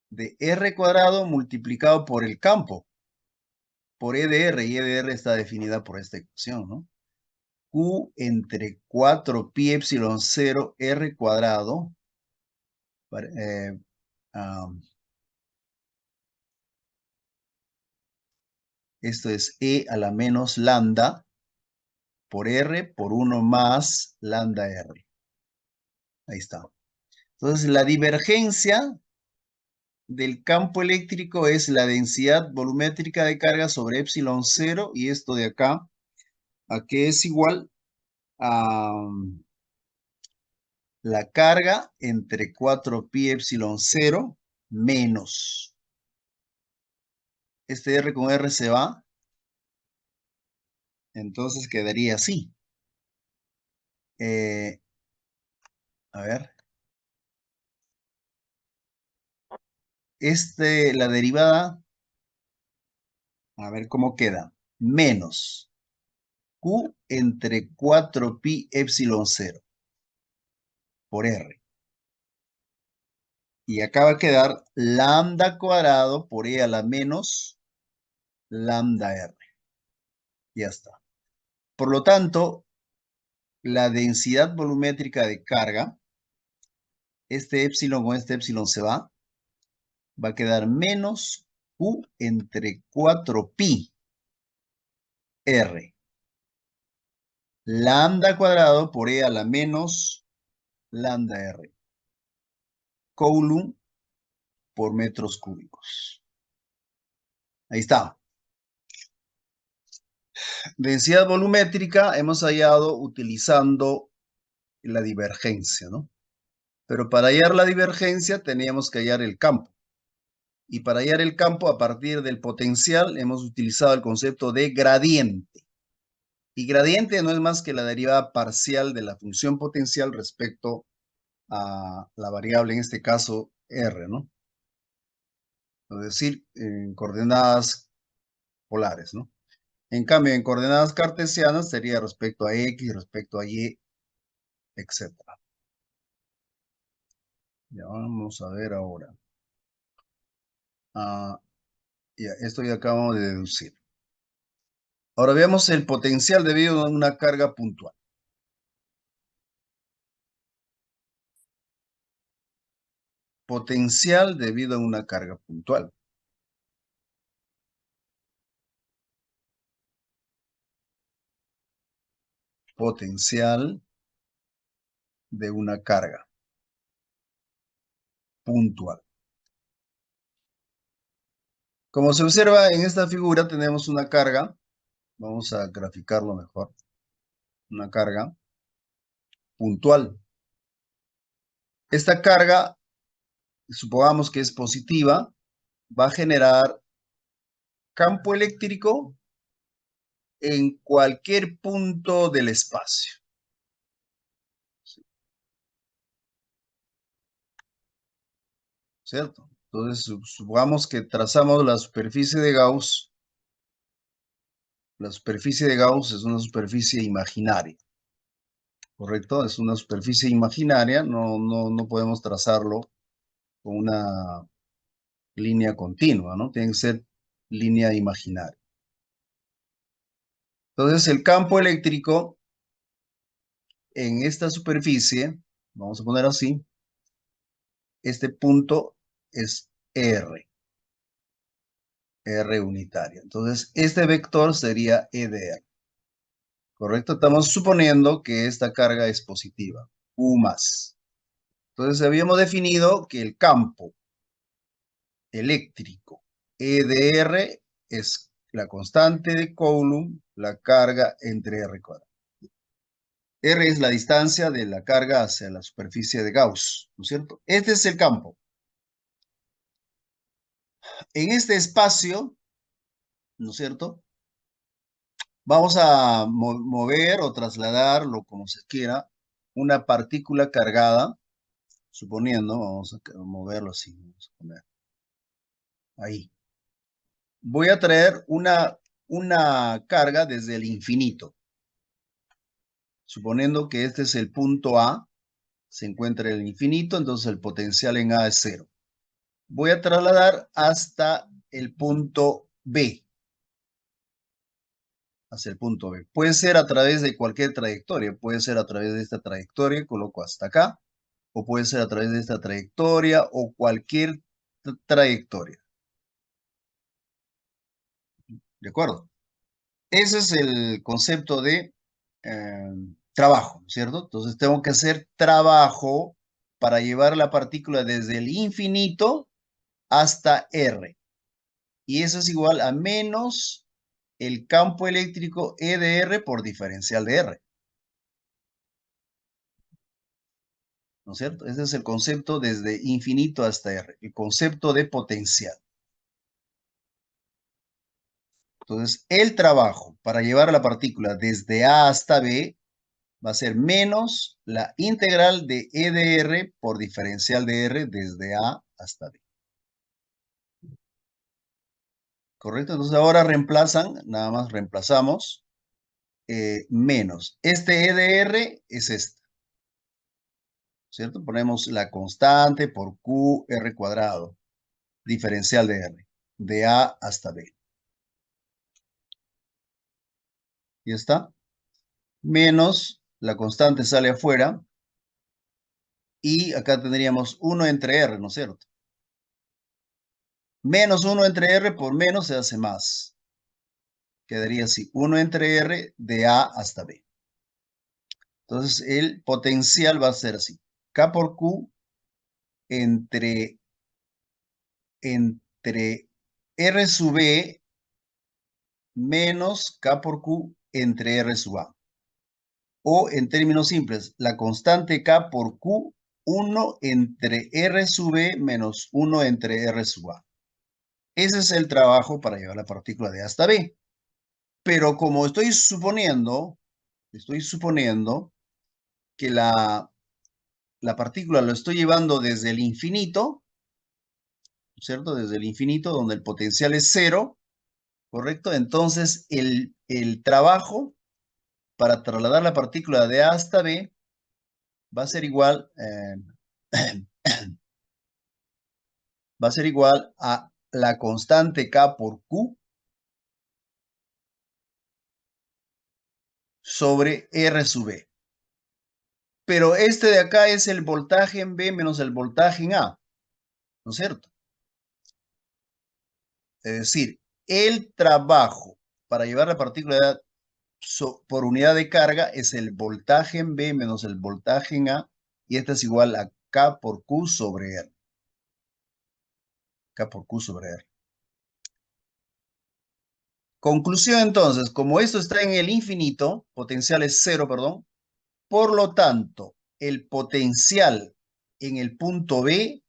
de R cuadrado multiplicado por el campo, por E de R, y E de R está definida por esta ecuación, ¿no? Q entre 4pi epsilon 0 R cuadrado, esto es E a la menos lambda por R por 1 más lambda R. Ahí está. Entonces, la divergencia del campo eléctrico es la densidad volumétrica de carga sobre epsilon 0 y esto de acá, a que es igual a la carga entre 4pi epsilon 0 menos. Este R con R se va, entonces quedaría así. A ver. La derivada, a ver cómo queda. Menos Q entre 4pi epsilon 0 por R. Y acá va a quedar lambda cuadrado por E a la menos lambda R. Ya está. Por lo tanto, la densidad volumétrica de carga, este epsilon con este epsilon se va a quedar menos Q entre 4pi R. Lambda cuadrado por E a la menos lambda R. Coulomb por metros cúbicos. Ahí está. Densidad volumétrica hemos hallado utilizando la divergencia, ¿no? Pero para hallar la divergencia teníamos que hallar el campo. Y para hallar el campo a partir del potencial hemos utilizado el concepto de gradiente. Y gradiente no es más que la derivada parcial de la función potencial respecto a la variable, en este caso, R, ¿no? Es decir, en coordenadas polares, ¿no? En cambio, en coordenadas cartesianas sería respecto a X, respecto a Y, etc. Ya vamos a ver ahora. Ya, esto ya acabamos de deducir. Ahora veamos el potencial debido a una carga puntual. Potencial debido a una carga puntual. Potencial de una carga puntual. Como se observa en esta figura, tenemos una carga. Vamos a graficarlo mejor. Una carga puntual. Esta carga, supongamos que es positiva, va a generar campo eléctrico en cualquier punto del espacio. ¿Cierto? Entonces, supongamos que trazamos la superficie de Gauss. La superficie de Gauss es una superficie imaginaria. ¿Correcto? Es una superficie imaginaria, no podemos trazarlo con una línea continua, ¿no? Tiene que ser línea imaginaria. Entonces, el campo eléctrico en esta superficie, vamos a poner así, este punto es R unitaria. Entonces, este vector sería E de R. ¿Correcto? Estamos suponiendo que esta carga es positiva, U más. Entonces, habíamos definido que el campo eléctrico E de R es la constante de Coulomb, la carga entre R cuadrado. R es la distancia de la carga hacia la superficie de Gauss, ¿no es cierto? Este es el campo. En este espacio, ¿no es cierto? Vamos a mover o trasladarlo como se quiera, una partícula cargada, suponiendo, vamos a moverlo así, vamos a poner ahí. Voy a traer una carga desde el infinito, suponiendo que este es el punto A, se encuentra en el infinito, entonces el potencial en A es 0. Voy a trasladar hasta el punto B, hacia el punto B. Puede ser a través de cualquier trayectoria, puede ser a través de esta trayectoria, coloco hasta acá, o puede ser a través de esta trayectoria o cualquier trayectoria. ¿De acuerdo? Ese es el concepto de trabajo, ¿cierto? Entonces tengo que hacer trabajo para llevar la partícula desde el infinito hasta R. Y eso es igual a menos el campo eléctrico E de R por diferencial de R. ¿No es cierto? Ese es el concepto desde infinito hasta R, el concepto de potencial. Entonces, el trabajo para llevar a la partícula desde A hasta B va a ser menos la integral de E de R por diferencial de R desde A hasta B. ¿Correcto? Entonces ahora reemplazan, nada más reemplazamos, menos. Este E de R es este. ¿Cierto? Ponemos la constante por Q R cuadrado, diferencial de R, de A hasta B. ¿Ya está? Menos, la constante sale afuera, y acá tendríamos 1 entre R, ¿no es cierto? Menos 1 entre R por menos se hace más. Quedaría así, 1 entre R de A hasta B. Entonces, el potencial va a ser así. K por Q entre R sub B menos K por Q entre R sub A. O en términos simples, la constante K por Q, 1 entre R sub B menos 1 entre R sub A. Ese es el trabajo para llevar la partícula de A hasta B. Pero como estoy suponiendo que la partícula lo estoy llevando desde el infinito, ¿cierto? Desde el infinito, donde el potencial es 0, ¿correcto? Entonces, el trabajo para trasladar la partícula de A hasta B va a ser igual, va a ser igual a la constante K por Q sobre R sub B. Pero este de acá es el voltaje en B menos el voltaje en A. ¿no es cierto? Es decir, el trabajo para llevar la partícula por unidad de carga es el voltaje en B menos el voltaje en A, y este es igual a K por Q sobre R. K por Q sobre R. Conclusión entonces, como esto está en el infinito, potencial es cero, perdón, por lo tanto, el potencial en el punto B,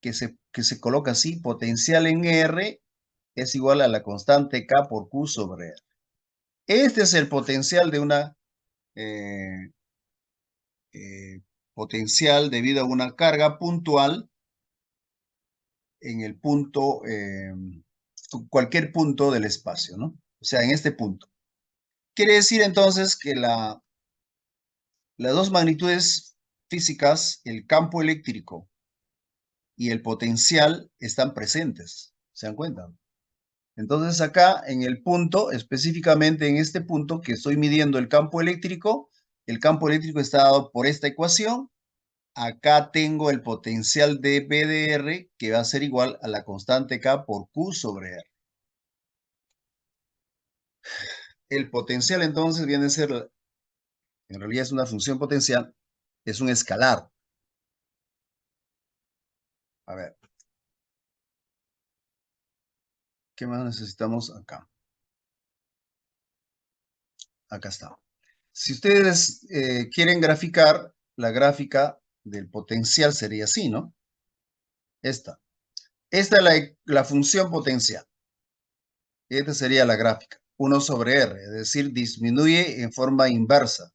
que se coloca así, potencial en R, es igual a la constante K por Q sobre R. Este es el potencial de una eh, potencial debido a una carga puntual en el punto, cualquier punto del espacio, ¿no? O sea, en este punto. Quiere decir entonces que las dos magnitudes físicas, el campo eléctrico y el potencial, están presentes. ¿Se dan cuenta? Entonces acá en el punto, específicamente en este punto que estoy midiendo el campo eléctrico está dado por esta ecuación. Acá tengo el potencial de B de R, que va a ser igual a la constante K por Q sobre R. El potencial entonces viene a ser, en realidad es una función potencial, es un escalar. A ver, ¿qué más necesitamos acá? Acá está. Si ustedes quieren graficar, la gráfica del potencial sería así, ¿no? Esta. Esta es la función potencial. Esta sería la gráfica. 1 sobre R, es decir, disminuye en forma inversa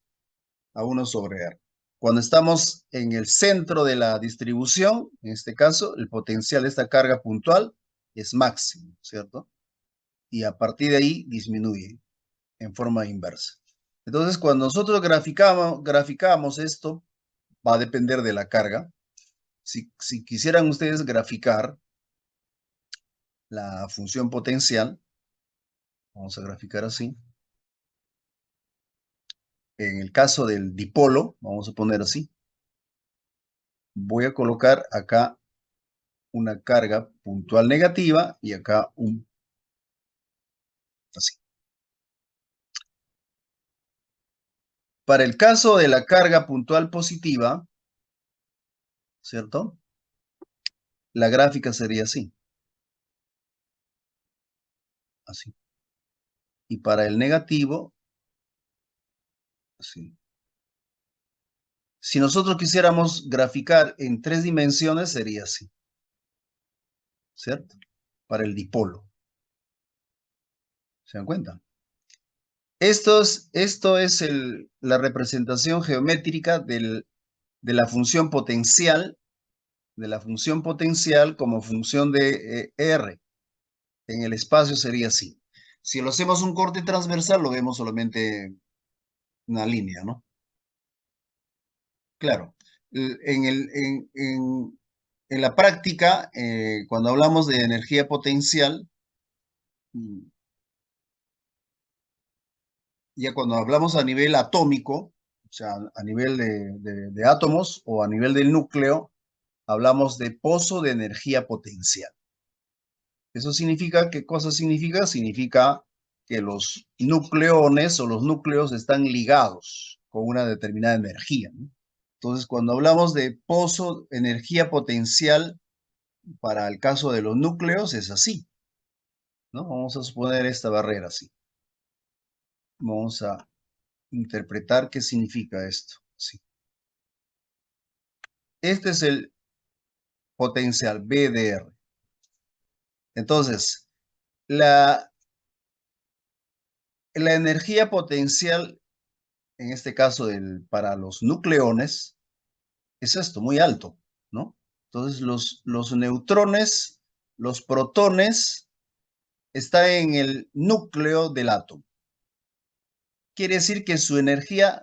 a 1 sobre R. Cuando estamos en el centro de la distribución, en este caso, el potencial de esta carga puntual es máximo, ¿cierto? Y a partir de ahí disminuye en forma inversa. Entonces, cuando nosotros graficamos esto, va a depender de la carga. Si quisieran ustedes graficar la función potencial, vamos a graficar así. En el caso del dipolo, vamos a poner así. Voy a colocar acá una carga puntual negativa y acá así. Para el caso de la carga puntual positiva, ¿cierto? La gráfica sería así. Así. Y para el negativo, así. Si nosotros quisiéramos graficar en 3 dimensiones, sería así. ¿Cierto? Para el dipolo. ¿Se dan cuenta? Esto es la representación geométrica de la función potencial, como función de R. En el espacio sería así. Si lo hacemos un corte transversal, lo vemos solamente una línea, ¿no? Claro. En la práctica, cuando hablamos de energía potencial, ya cuando hablamos a nivel atómico, o sea, a nivel de átomos o a nivel del núcleo, hablamos de pozo de energía potencial. ¿Eso significa qué cosa significa? Significa que los nucleones o los núcleos están ligados con una determinada energía, ¿no? Entonces, cuando hablamos de pozo, energía potencial, para el caso de los núcleos es así, ¿no? Vamos a suponer esta barrera así. Vamos a interpretar qué significa esto. Sí. Este es el potencial B de R. Entonces, la energía potencial, en este caso para los nucleones, es esto, muy alto, ¿no? Entonces, los neutrones, los protones, están en el núcleo del átomo. Quiere decir que su energía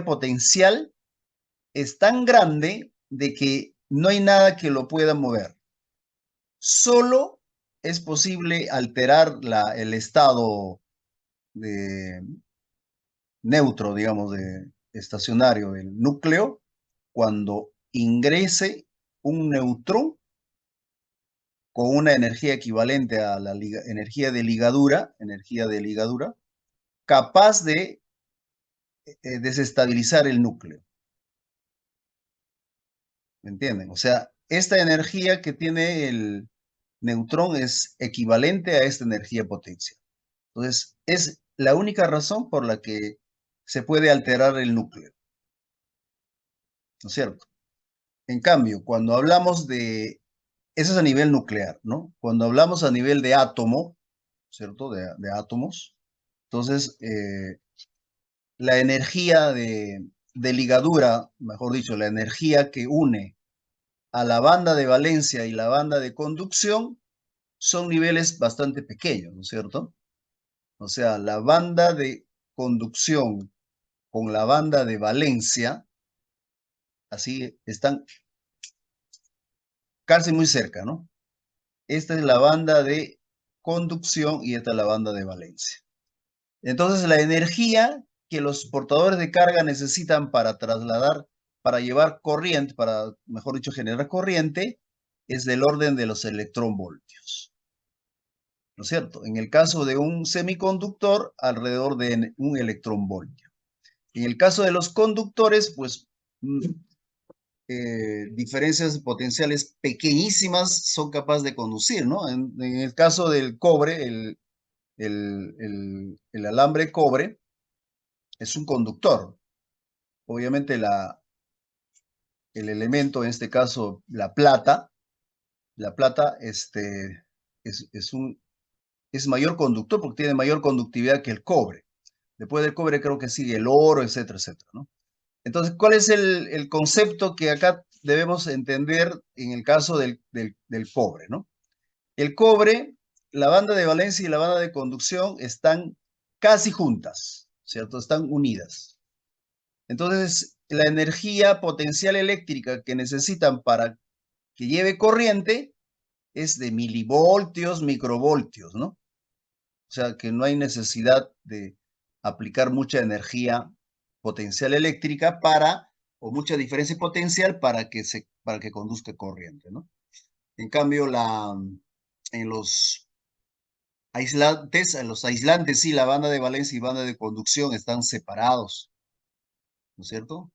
potencial es tan grande de que no hay nada que lo pueda mover. Solo es posible alterar el estado de neutro, digamos, de estacionario del núcleo cuando ingrese un neutrón con una energía equivalente a la energía de ligadura, capaz de desestabilizar el núcleo. ¿Me entienden? O sea, esta energía que tiene el neutrón es equivalente a esta energía potencial. Entonces, es la única razón por la que se puede alterar el núcleo, ¿no es cierto? En cambio, cuando hablamos de, eso es a nivel nuclear, ¿no? Cuando hablamos a nivel de átomo, ¿cierto? De átomos, entonces, la energía de ligadura, mejor dicho, la energía que une a la banda de valencia y la banda de conducción son niveles bastante pequeños, ¿no es cierto? O sea, la banda de conducción con la banda de valencia, así están casi muy cerca, ¿no? Esta es la banda de conducción y esta es la banda de valencia. Entonces, la energía que los portadores de carga necesitan para trasladar, para llevar corriente, para, mejor dicho, generar corriente, es del orden de los electronvoltios. ¿No es cierto? En el caso de un semiconductor, alrededor de un electronvoltio. En el caso de los conductores, pues diferencias potenciales pequeñísimas son capaces de conducir, ¿no? En el caso del cobre, el alambre cobre es un conductor. Obviamente el elemento, en este caso la plata es mayor conductor porque tiene mayor conductividad que el cobre. Después del cobre creo que sigue el oro, etcétera, etcétera, ¿no? Entonces, ¿cuál es el concepto que acá debemos entender en el caso del cobre, ¿no? El cobre, la banda de valencia y la banda de conducción están casi juntas, ¿cierto? Están unidas. Entonces, la energía potencial eléctrica que necesitan para que lleve corriente es de milivoltios, microvoltios, ¿no? O sea, que no hay necesidad de aplicar mucha energía potencial eléctrica o mucha diferencia potencial para que conduzca corriente, ¿no? En cambio, en los aislantes, sí, la banda de valencia y banda de conducción están separados, ¿no es cierto?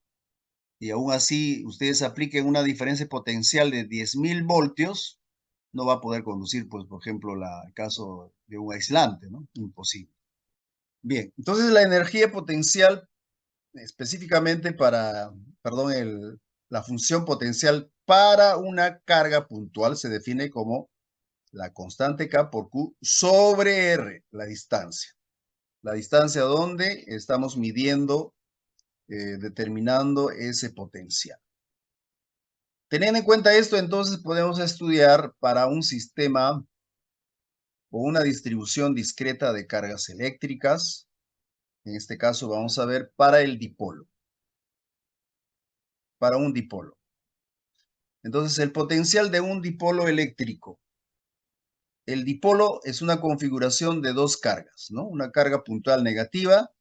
Y aún así, ustedes apliquen una diferencia potencial de 10.000 voltios, no va a poder conducir, pues, por ejemplo, el caso de un aislante, ¿no? Imposible. Bien, entonces la energía potencial, específicamente la función potencial para una carga puntual se define como la constante K por Q sobre R, la distancia. La distancia donde estamos midiendo, determinando ese potencial. Teniendo en cuenta esto, entonces podemos estudiar para un sistema o una distribución discreta de cargas eléctricas. En este caso vamos a ver para el dipolo. Para un dipolo. Entonces, el potencial de un dipolo eléctrico. El dipolo es una configuración de dos cargas, ¿no? Una carga puntual negativa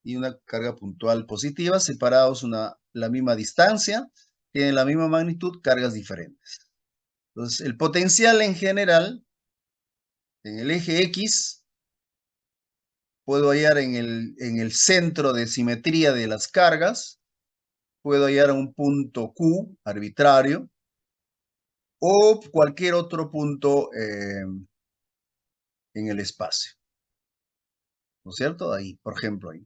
y una carga puntual positiva, separados la misma distancia, tienen la misma magnitud, cargas diferentes. Entonces, el potencial en general, en el eje X, puedo hallar en el centro de simetría de las cargas, puedo hallar un punto Q arbitrario, o cualquier otro punto en el espacio. ¿No es cierto? Ahí, por ejemplo, ahí.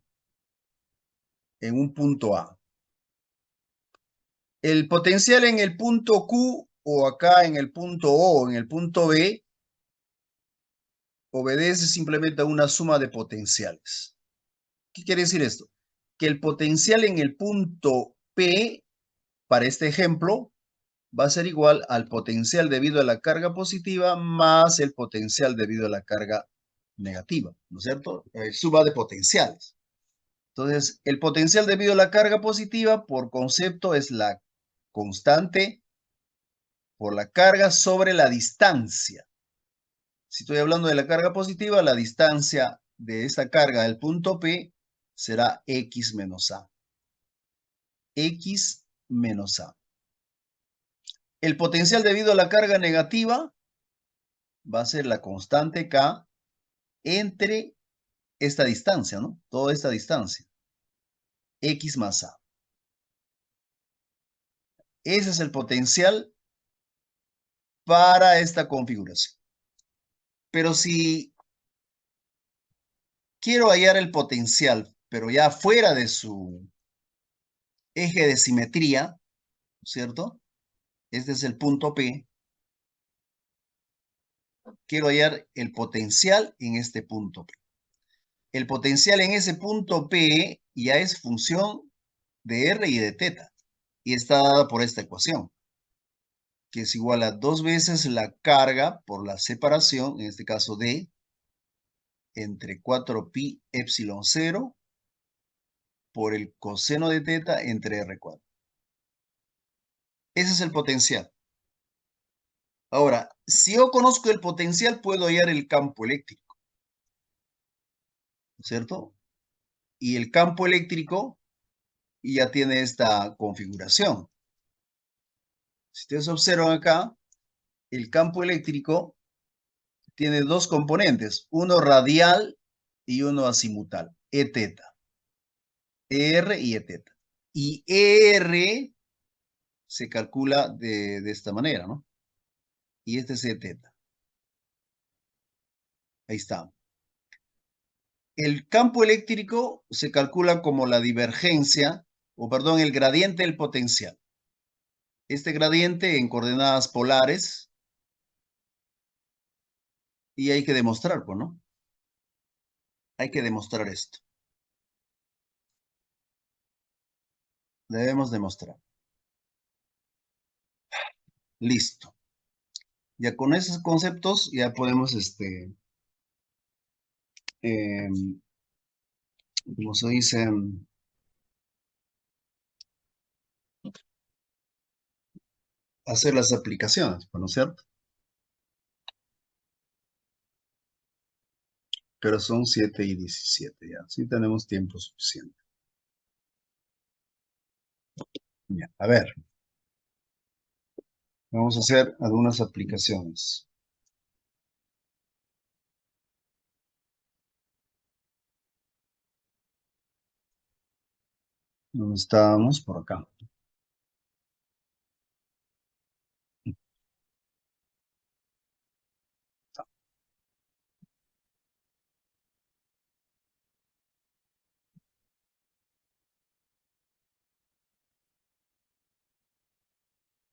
En un punto A. El potencial en el punto Q o acá en el punto O, en el punto B, obedece simplemente a una suma de potenciales. ¿Qué quiere decir esto? Que el potencial en el punto P, para este ejemplo, va a ser igual al potencial debido a la carga positiva más el potencial debido a la carga negativa, ¿no es cierto? Suma de potenciales. Entonces, el potencial debido a la carga positiva, por concepto, es la constante por la carga sobre la distancia. Si estoy hablando de la carga positiva, la distancia de esta carga del punto P será X menos A. X menos A. El potencial debido a la carga negativa va a ser la constante K entre esta distancia, ¿no? Toda esta distancia. X más A. Ese es el potencial para esta configuración. Pero si quiero hallar el potencial, pero ya fuera de su eje de simetría, ¿cierto? Este es el punto P. Quiero hallar el potencial en este punto P. El potencial en ese punto P ya es función de R y de θ. Y está dada por esta ecuación, que es igual a 2 veces la carga por la separación, en este caso D, entre 4pi epsilon 0 por el coseno de θ entre R². Ese es el potencial. Ahora, si yo conozco el potencial, puedo hallar el campo eléctrico, ¿cierto? Y el campo eléctrico ya tiene esta configuración. Si ustedes observan acá, el campo eléctrico tiene dos componentes, uno radial y uno azimutal, Eθ. ER y Eθ. Y ER se calcula de esta manera, ¿no? Y este es Eθ. Ahí está. El campo eléctrico se calcula como la divergencia, o perdón, el gradiente del potencial. Este gradiente en coordenadas polares, y hay que demostrarlo, ¿no? Hay que demostrar esto. Debemos demostrar. Listo. Ya con esos conceptos ya podemos, como se dice, hacer las aplicaciones, ¿no es cierto? Pero son 7:17 ya. Sí tenemos tiempo suficiente. Ya, a ver. Vamos a hacer algunas aplicaciones. ¿Dónde estábamos? Por acá.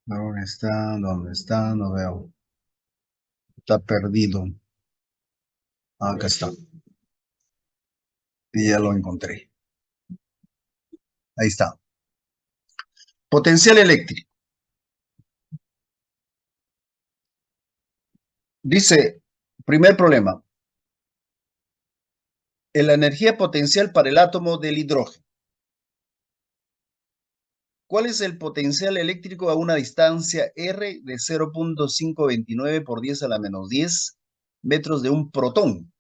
¿Dónde está? ¿Dónde está? No veo. Está perdido. Acá está. Y ya lo encontré. Ahí está. Potencial eléctrico. Dice, primer problema. La energía potencial para el átomo del hidrógeno. ¿Cuál es el potencial eléctrico a una distancia R de 0.529 por 10 a la menos 10 metros de un protón?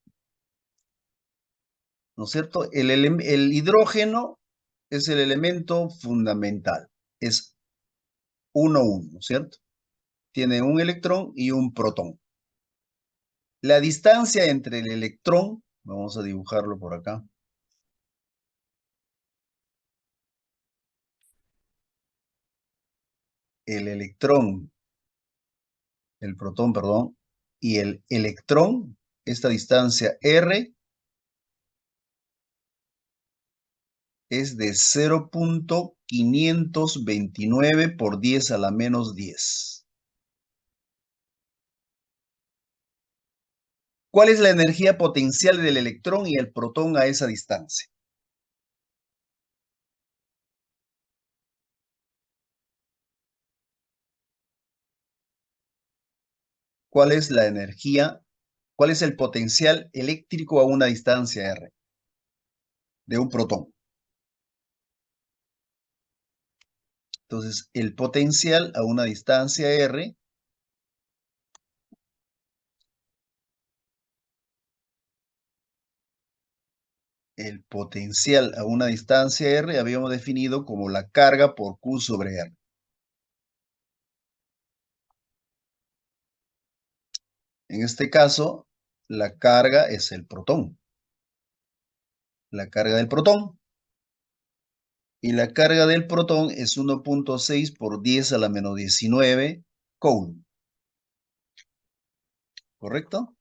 ¿No es cierto? El hidrógeno es el elemento fundamental. Es 1,1, ¿no es cierto? Tiene un electrón y un protón. La distancia entre el electrón, vamos a dibujarlo por acá. El electrón, el protón, perdón, y el electrón, esta distancia R es de 0.529 por 10 a la menos 10. ¿Cuál es la energía potencial del electrón y el protón a esa distancia? ¿Cuál es la energía? ¿Cuál es el potencial eléctrico a una distancia R de un protón? Entonces, el potencial a una distancia R el potencial a una distancia R habíamos definido como la carga por Q sobre R. En este caso, la carga es el protón. La carga del protón. Y la carga del protón es 1.6 por 10 a la menos 19 Coulomb. ¿Correcto?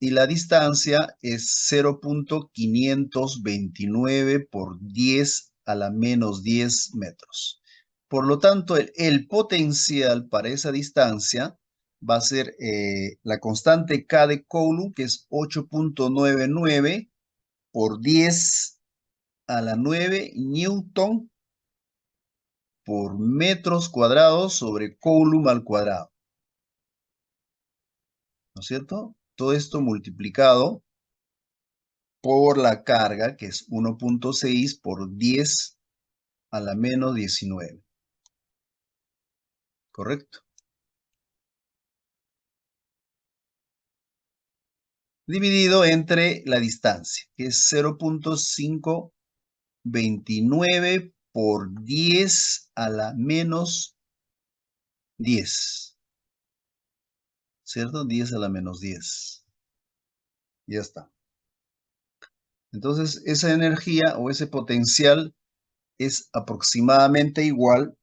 Y la distancia es 0.529 por 10 a la menos 10 metros. Por lo tanto, el potencial para esa distancia va a ser la constante K de Coulomb, que es 8.99 por 10 a la 9 Newton por metros cuadrados sobre Coulomb al cuadrado. ¿No es cierto? Todo esto multiplicado por la carga, que es 1.6 por 10 a la menos 19. ¿Correcto? Dividido entre la distancia, que es 0.529 por 10 a la menos 10. ¿Cierto? 10 a la menos 10. Ya está. Entonces, esa energía o ese potencial es aproximadamente igual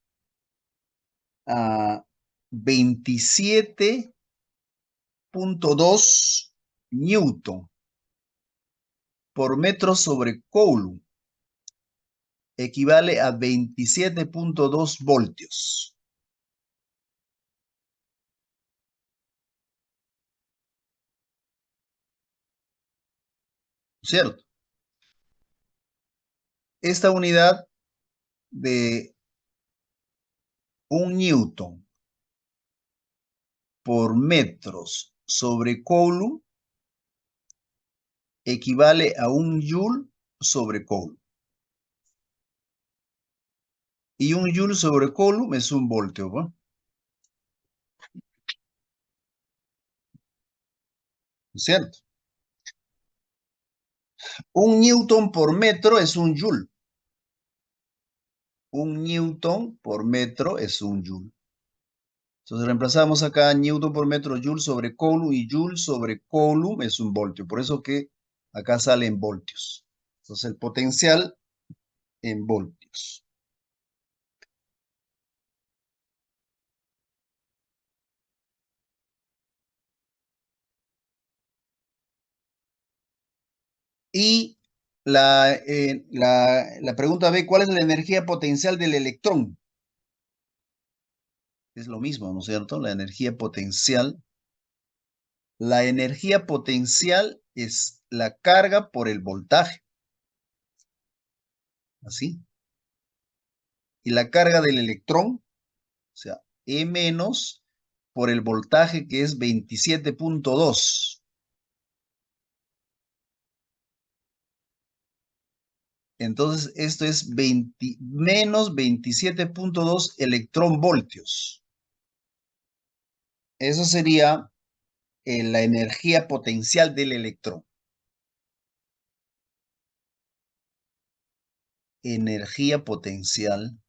a 27.2 Newton por metro sobre Coulomb. Equivale a 27.2 voltios. ¿Cierto? Esta unidad de 1 Newton por metros sobre Coulomb equivale a 1 Joule sobre Coulomb. Y 1 Joule sobre Coulomb es 1 voltio, ¿no? ¿Cierto? 1 Newton por metro es 1 Joule. 1 Newton por metro es 1 Joule. Entonces reemplazamos acá Newton por metro, Joule sobre Coulomb, y Joule sobre Coulomb es 1 voltio. Por eso que acá sale en voltios. Entonces el potencial en voltios. Y la pregunta B, ¿cuál es la energía potencial del electrón? Es lo mismo, ¿no es cierto? La energía potencial. La energía potencial es la carga por el voltaje. Así. Y la carga del electrón, o sea, E menos por el voltaje, que es 27.2. Entonces, esto es menos 27.2 electronvoltios. Eso sería la energía potencial del electrón. Energía potencial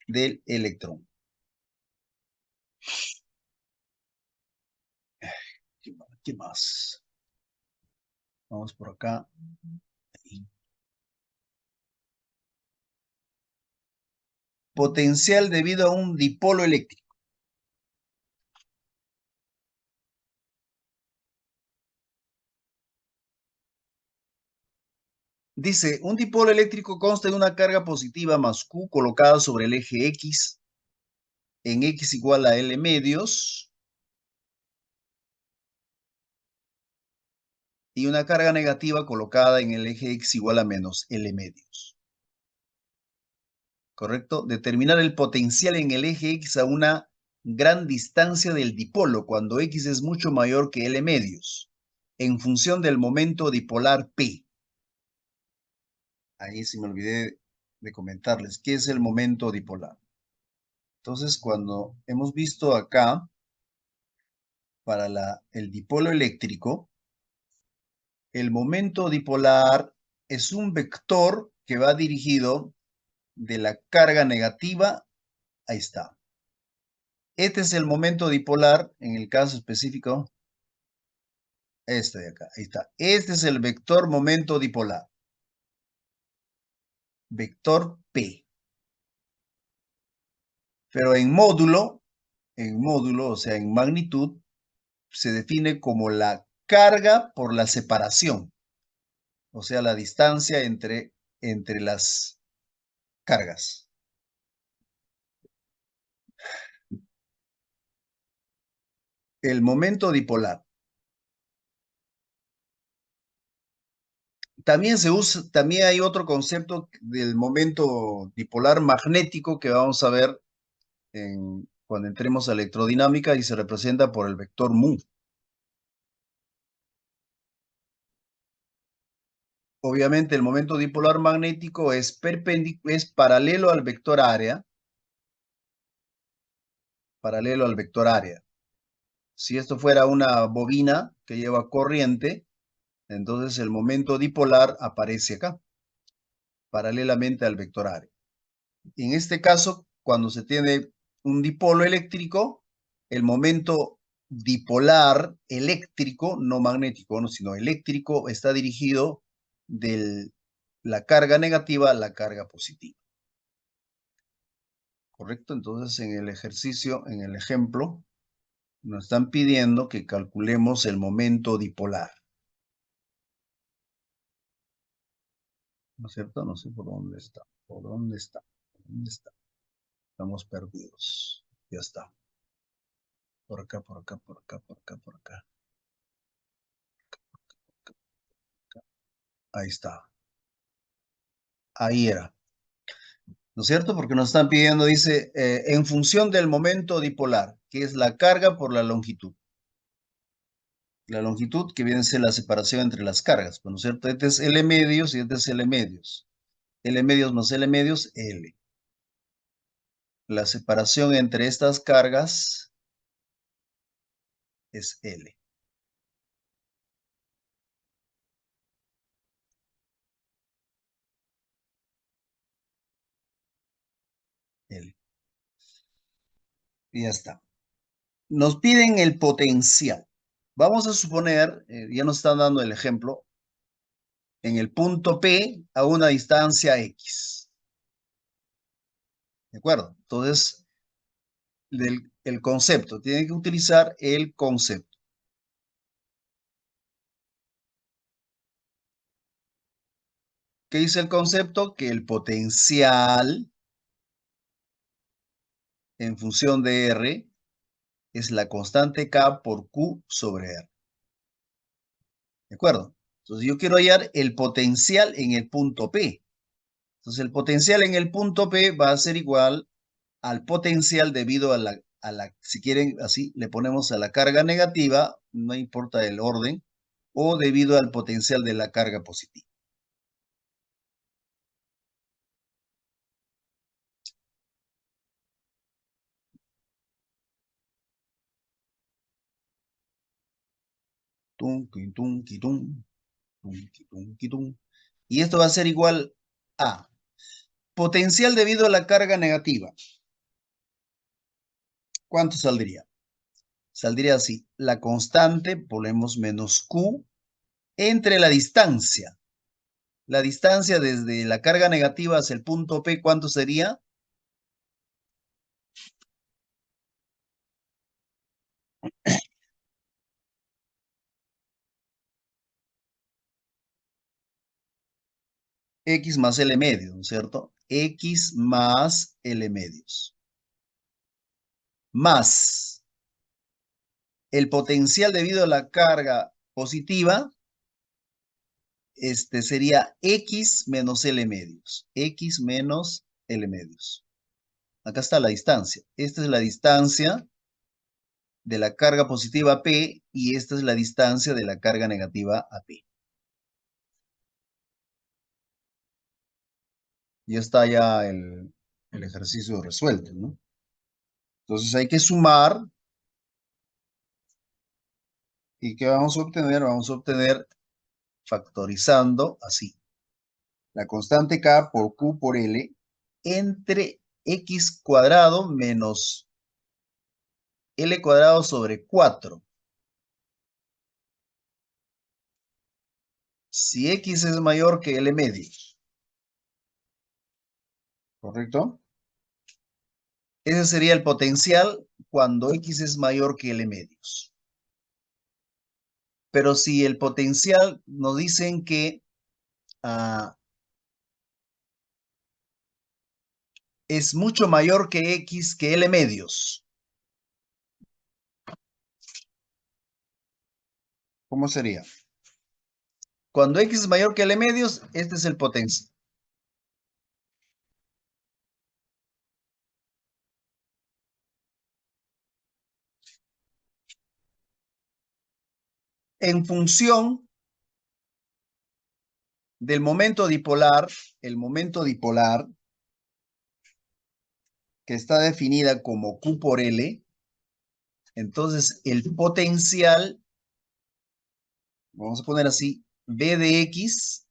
del electrón. ¿Qué más? Vamos por acá. Potencial debido a un dipolo eléctrico. Dice, un dipolo eléctrico consta de una carga positiva más Q colocada sobre el eje X en X igual a L medios y una carga negativa colocada en el eje X igual a menos L medios. ¿Correcto? Determinar el potencial en el eje X a una gran distancia del dipolo cuando X es mucho mayor que L medios en función del momento dipolar P. Ahí sí me olvidé de comentarles qué es el momento dipolar. Entonces, cuando hemos visto acá, para el dipolo eléctrico, el momento dipolar es un vector que va dirigido de la carga negativa Ahí está. Este es el momento dipolar en el caso específico. Este de acá, ahí está. Este es el vector momento dipolar. Vector P. Pero en módulo, o sea, en magnitud, se define como la carga por la separación. O sea, la distancia entre las cargas. El momento dipolar. También se usa, también hay otro concepto del momento dipolar magnético que vamos a ver cuando entremos a electrodinámica y se representa por el vector mu. Obviamente el momento dipolar magnético es paralelo al vector área. Paralelo al vector área. Si esto fuera una bobina que lleva corriente, entonces el momento dipolar aparece acá, paralelamente al vector área. En este caso, cuando se tiene un dipolo eléctrico, el momento dipolar eléctrico, no magnético, no, sino eléctrico, está dirigido de la carga negativa a la carga positiva. ¿Correcto? Entonces, en el ejercicio, en el ejemplo, nos están pidiendo que calculemos el momento dipolar. ¿No es cierto? No sé por dónde está. ¿Por dónde está? ¿Por dónde está? Estamos perdidos. Ya está. Por acá, por acá, por acá, por acá, por acá. Ahí está. Ahí era. ¿No es cierto? Porque nos están pidiendo, dice, en función del momento dipolar, que es la carga por la longitud. La longitud que viene a ser la separación entre las cargas, ¿no es cierto? Este es L medios y este es L medios. L medios más L medios, L. La separación entre estas cargas es L. L. Y ya está. Nos piden el potencial. Vamos a suponer, ya nos están dando el ejemplo, en el punto P a una distancia X. ¿De acuerdo? Entonces, el concepto, tiene que utilizar el concepto. ¿Qué dice el concepto? Que el potencial en función de R es la constante K por Q sobre R. ¿De acuerdo? Entonces yo quiero hallar el potencial en el punto P. Entonces el potencial en el punto P va a ser igual al potencial debido a la, si quieren así, le ponemos a la carga negativa, no importa el orden, o debido al potencial de la carga positiva. Tum, tum, tum, tum. Y esto va a ser igual a potencial debido a la carga negativa. ¿Cuánto saldría? Saldría así, la constante, ponemos menos Q, entre la distancia. La distancia desde la carga negativa hacia el punto P, ¿cuánto sería? X más L medios, ¿no es cierto? X más L medios. Más el potencial debido a la carga positiva, sería X menos L medios. X menos L medios. Acá está la distancia. Esta es la distancia de la carga positiva a P y esta es la distancia de la carga negativa a P. Ya está ya el ejercicio resuelto, ¿no? Entonces hay que sumar. ¿Y qué vamos a obtener? Vamos a obtener factorizando así. La constante K por Q por L entre x cuadrado menos L cuadrado sobre 4. Si x es mayor que L medios. ¿Correcto? Ese sería el potencial cuando x es mayor que L medios. Pero si el potencial nos dicen que es mucho mayor que x que L medios. ¿Cómo sería? Cuando x es mayor que L medios, este es el potencial. En función del momento dipolar, el momento dipolar, que está definida como Q por L, entonces el potencial, vamos a poner así, V de X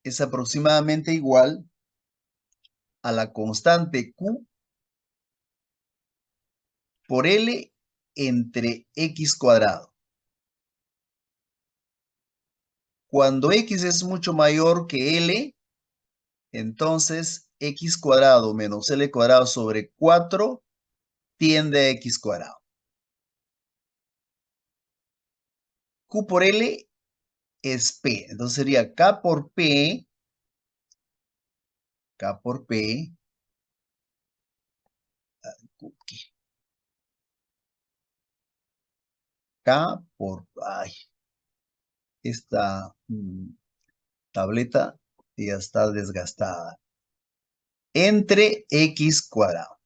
es aproximadamente igual a la constante Q por L entre X cuadrado. Cuando X es mucho mayor que L, entonces X cuadrado menos L cuadrado sobre 4 tiende a X cuadrado. Q por L es P. Entonces sería K por P, K por P, K por, ay, esta tableta ya está desgastada, entre X cuadrado,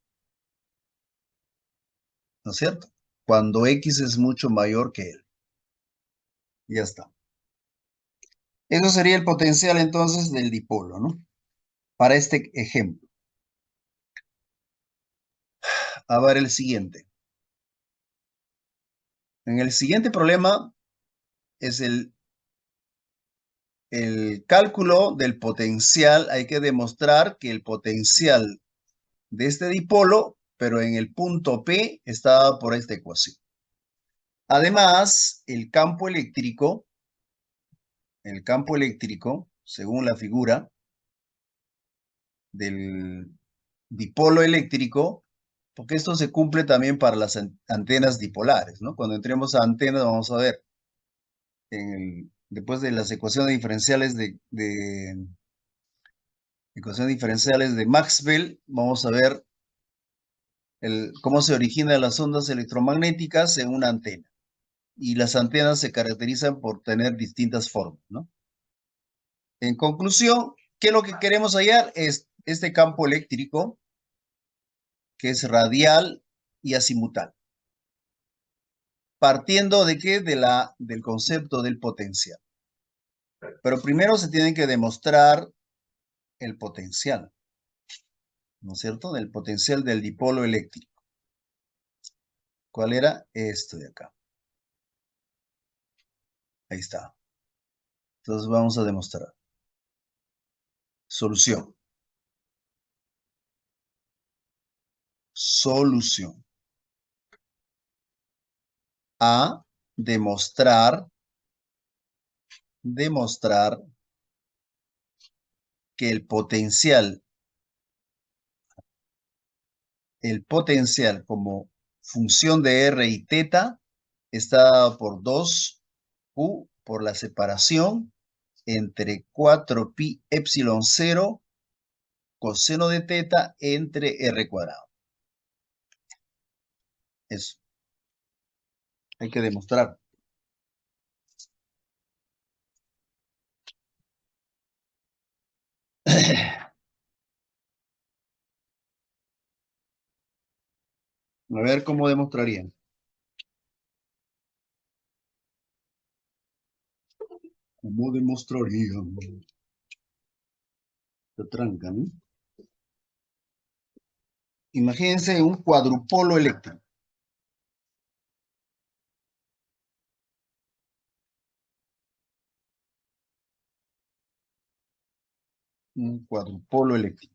¿no es cierto? Cuando X es mucho mayor que L. Ya está. Eso sería el potencial entonces del dipolo, ¿no? Para este ejemplo. A ver el siguiente. En el siguiente problema es el cálculo del potencial. Hay que demostrar que el potencial de este dipolo, pero en el punto P, está dado por esta ecuación. Además, el campo eléctrico, según la figura del dipolo eléctrico, porque esto se cumple también para las antenas dipolares, ¿no? Cuando entremos a antenas vamos a ver, después de las ecuaciones diferenciales de Maxwell, vamos a ver cómo se originan las ondas electromagnéticas en una antena. Y las antenas se caracterizan por tener distintas formas, ¿no? En conclusión, ¿qué es lo que queremos hallar? Es este campo eléctrico que es radial y azimutal. ¿Partiendo de qué? Del concepto del potencial. Pero primero se tiene que demostrar el potencial, ¿no es cierto? Del potencial del dipolo eléctrico. ¿Cuál era? Esto de acá. Ahí está. Entonces vamos a demostrar. Solución. Solución. A demostrar que el potencial como función de R y teta está dado por 2Q por la separación entre 4pi epsilon 0 coseno de teta entre R cuadrado. Eso. Hay que demostrar. A ver cómo demostrarían. ¿Cómo demostrarían? Se trancan, ¿no? Imagínense un cuadrupolo eléctrico. Un cuadrupolo eléctrico.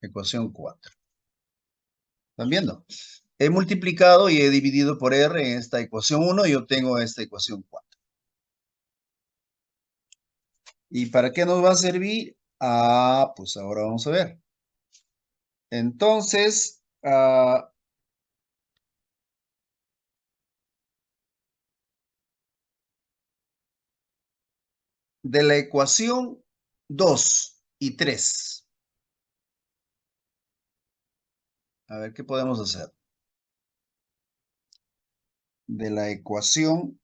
Ecuación 4. ¿Están viendo? He multiplicado y he dividido por R en esta ecuación 1 y obtengo esta ecuación 4. ¿Y para qué nos va a servir? Ah, pues ahora vamos a ver. Entonces, de la ecuación 2 y 3, a ver qué podemos hacer. De la ecuación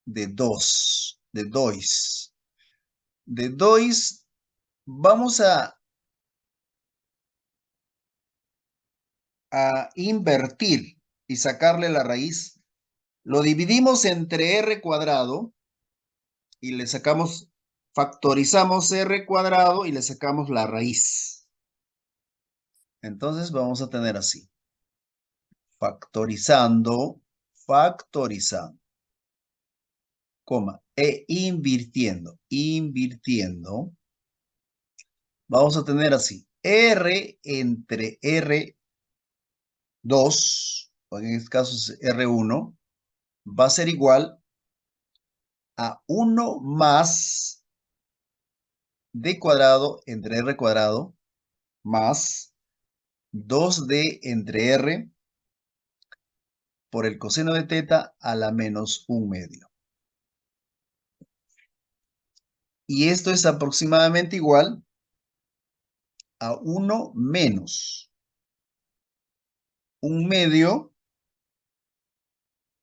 de 2, de DOIS. De DOIS vamos a invertir y sacarle la raíz. Lo dividimos entre R cuadrado y le sacamos, factorizamos R cuadrado y le sacamos la raíz. Entonces vamos a tener así. Factorizando, coma, e invirtiendo. Vamos a tener así. R entre R2, o en este caso es R1, va a ser igual a 1 más D cuadrado entre R cuadrado más 2D entre R por el coseno de teta a la menos 1/2. Y esto es aproximadamente igual a 1 menos 1/2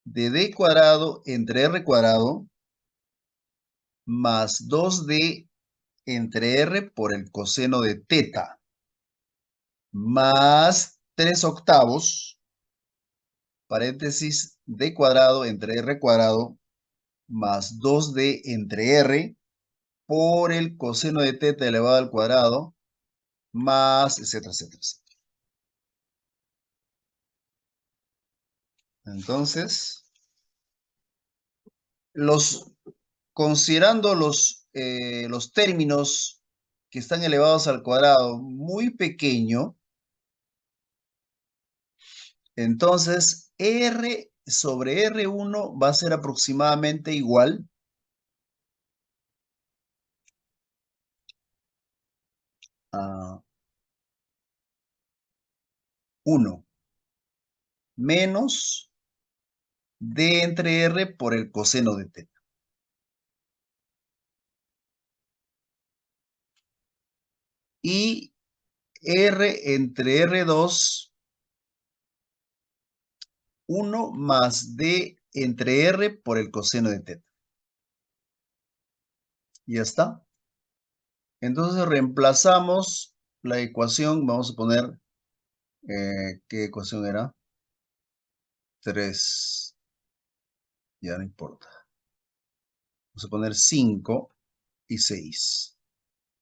de D cuadrado entre R cuadrado más 2D entre R por el coseno de teta más 3/8, paréntesis, D cuadrado entre R cuadrado más 2D entre R por el coseno de teta elevado al cuadrado más etcétera, etcétera, etcétera. Entonces, considerando los términos que están elevados al cuadrado muy pequeño, entonces R sobre R1 va a ser aproximadamente igual a 1 menos D entre R por el coseno de teta. Y R entre R2, 1 más D entre R por el coseno de teta. Y ya está. Entonces reemplazamos la ecuación, vamos a poner, ¿qué ecuación era? 3, ya no importa. Vamos a poner 5 y 6.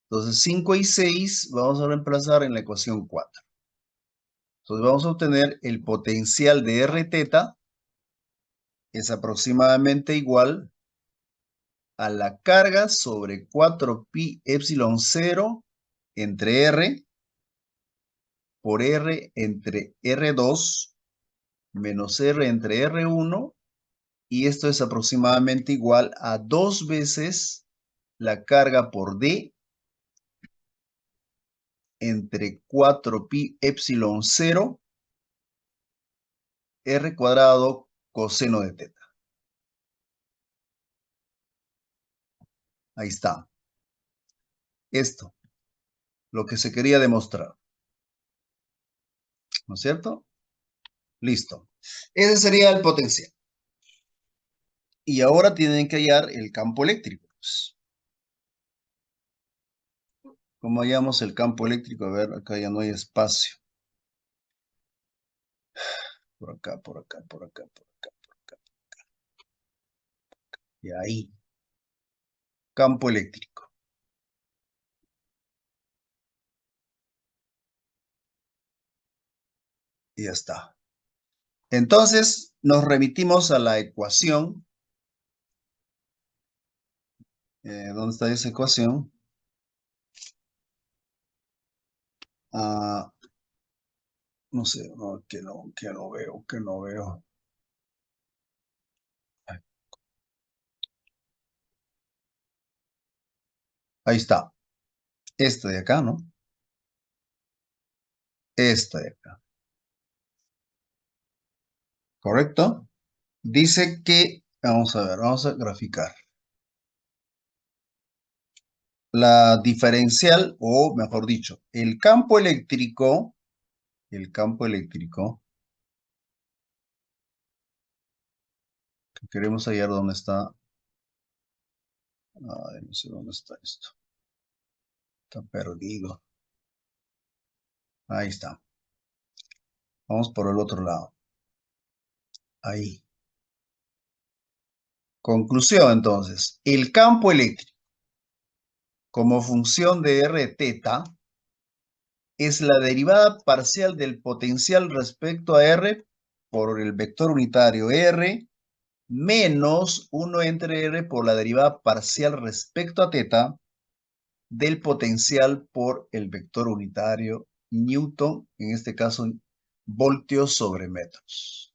Entonces 5 y 6 vamos a reemplazar en la ecuación 4. Entonces vamos a obtener el potencial de R teta es aproximadamente igual a la carga sobre 4pi epsilon 0 entre R por R entre R2 menos R entre R1, y esto es aproximadamente igual a 2 veces la carga por D entre 4pi epsilon 0 R cuadrado coseno de teta. Ahí está. Esto, lo que se quería demostrar. ¿No es cierto? Listo. Ese sería el potencial. Y ahora tienen que hallar el campo eléctrico. ¿Cómo hallamos el campo eléctrico? A ver, acá ya no hay espacio. Por acá, por acá, por acá, por acá, por acá. Y ahí. Campo eléctrico. Y ya está. Entonces, nos remitimos a la ecuación. ¿Dónde está esa ecuación? No sé, no, que no veo. Ahí está. Esta de acá, ¿no? Esta de acá. ¿Correcto? Dice que, vamos a ver, vamos a graficar. La diferencial, o mejor dicho, el campo eléctrico, que queremos hallar dónde está. Ay, no sé dónde está esto. Está perdido. Ahí está. Vamos por el otro lado. Ahí. Conclusión, entonces. El campo eléctrico, como función de R teta, es la derivada parcial del potencial respecto a R por el vector unitario R menos 1 entre R por la derivada parcial respecto a teta del potencial por el vector unitario Newton, en este caso voltios sobre metros.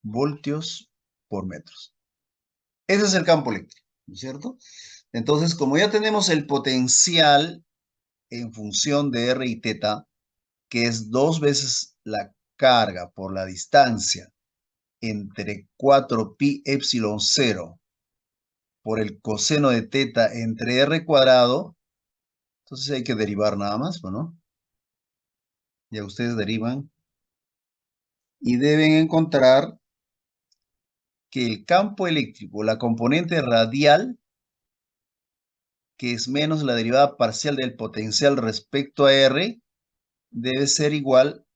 Voltios por metros. Ese es el campo eléctrico, ¿no es cierto? Entonces, como ya tenemos el potencial en función de R y teta, que es 2 veces la carga por la distancia entre 4pi epsilon 0 por el coseno de teta entre R cuadrado, entonces hay que derivar nada más, ¿no? Ya ustedes derivan y deben encontrar que el campo eléctrico, la componente radial, que es menos la derivada parcial del potencial respecto a R, debe ser igual,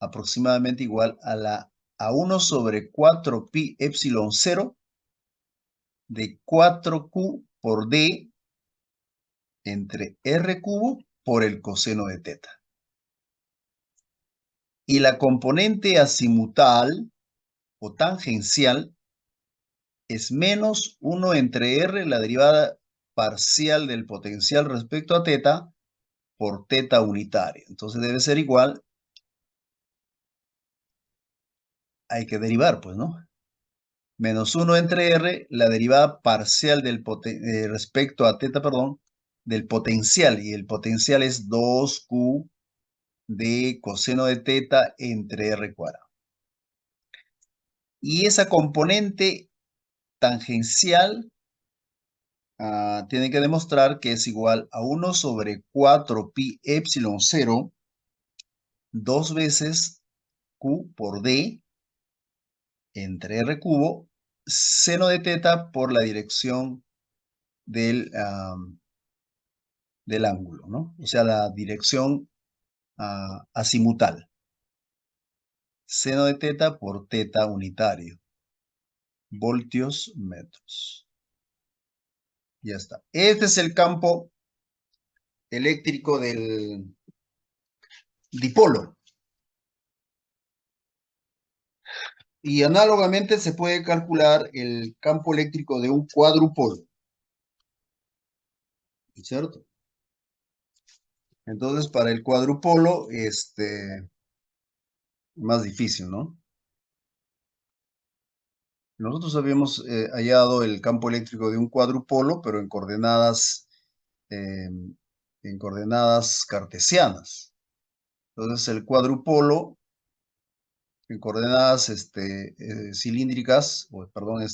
aproximadamente igual a 1 sobre 4pi epsilon 0 de 4q por d entre R cubo por el coseno de teta. Y la componente azimutal o tangencial es menos 1 entre R, la derivada parcial del potencial respecto a teta, por teta unitaria. Entonces debe ser igual, hay que derivar, pues, ¿no? Menos 1 entre R, la derivada parcial del respecto a teta, perdón, del potencial. Y el potencial es 2Q de coseno de teta entre R cuadrado. Y esa componente tangencial tiene que demostrar que es igual a 1 sobre 4pi epsilon 0, 2 veces Q por D entre R cubo, seno de teta por la dirección del, del ángulo, ¿no? O sea, la dirección azimutal. Seno de teta por teta unitario. Voltios metros. Ya está. Este es el campo eléctrico del dipolo. Y análogamente se puede calcular el campo eléctrico de un cuadrupolo. ¿Cierto? Entonces, para el cuadrupolo, más difícil, ¿no? Nosotros habíamos hallado el campo eléctrico de un cuadrupolo, pero en coordenadas cartesianas. Entonces, el cuadrupolo en coordenadas cilíndricas, o perdón,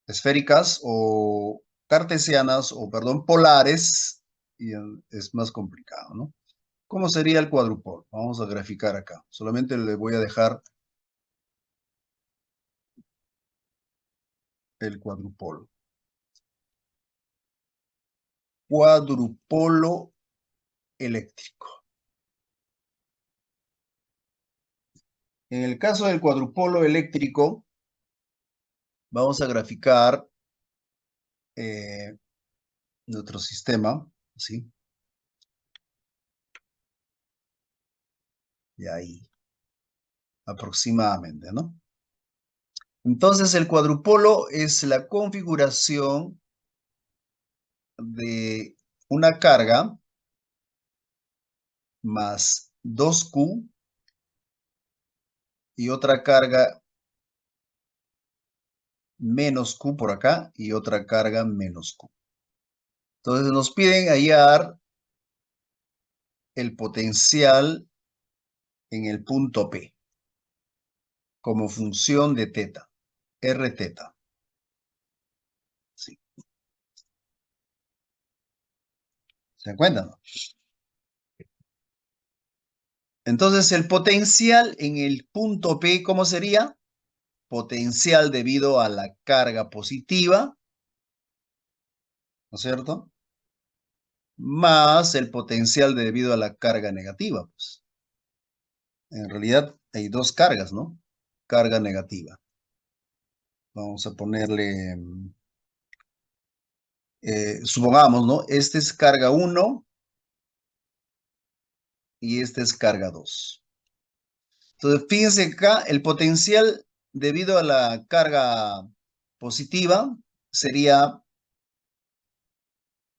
esféricas o cartesianas, o perdón, polares, y es más complicado, ¿no? ¿Cómo sería el cuadrupolo? Vamos a graficar acá. Solamente le voy a dejar el cuadrupolo. Cuadrupolo eléctrico. En el caso del cuadrupolo eléctrico, vamos a graficar nuestro sistema, ¿sí? Y ahí, aproximadamente, ¿no? Entonces, el cuadrupolo es la configuración de una carga más 2Q y otra carga menos Q por acá y otra carga menos Q. Entonces nos piden hallar el potencial en el punto P como función de teta, R teta. Sí. ¿Se dan cuenta, no? Entonces el potencial en el punto P, ¿cómo sería? Potencial debido a la carga positiva, ¿no es cierto? Más el potencial debido a la carga negativa, pues. En realidad hay dos cargas, ¿no? Carga negativa. Vamos a ponerle, supongamos, ¿no? Este es carga 1 y este es carga 2. Entonces, fíjense acá, el potencial debido a la carga positiva sería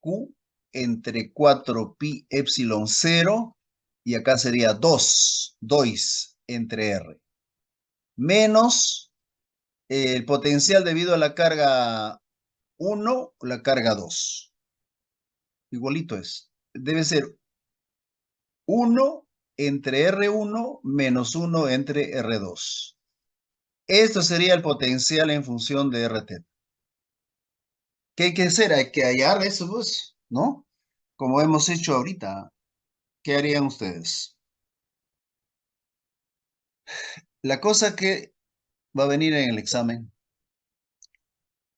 Q entre 4pi epsilon 0 y acá sería 2 entre R, menos el potencial debido a la carga 1 o la carga 2. Igualito es. Debe ser 1 entre R1 menos 1 entre R2. Esto sería el potencial en función de RT. ¿Qué hay que hacer? Hay que hallar eso, pues, ¿no? Como hemos hecho ahorita. ¿Qué harían ustedes? La cosa que va a venir en el examen,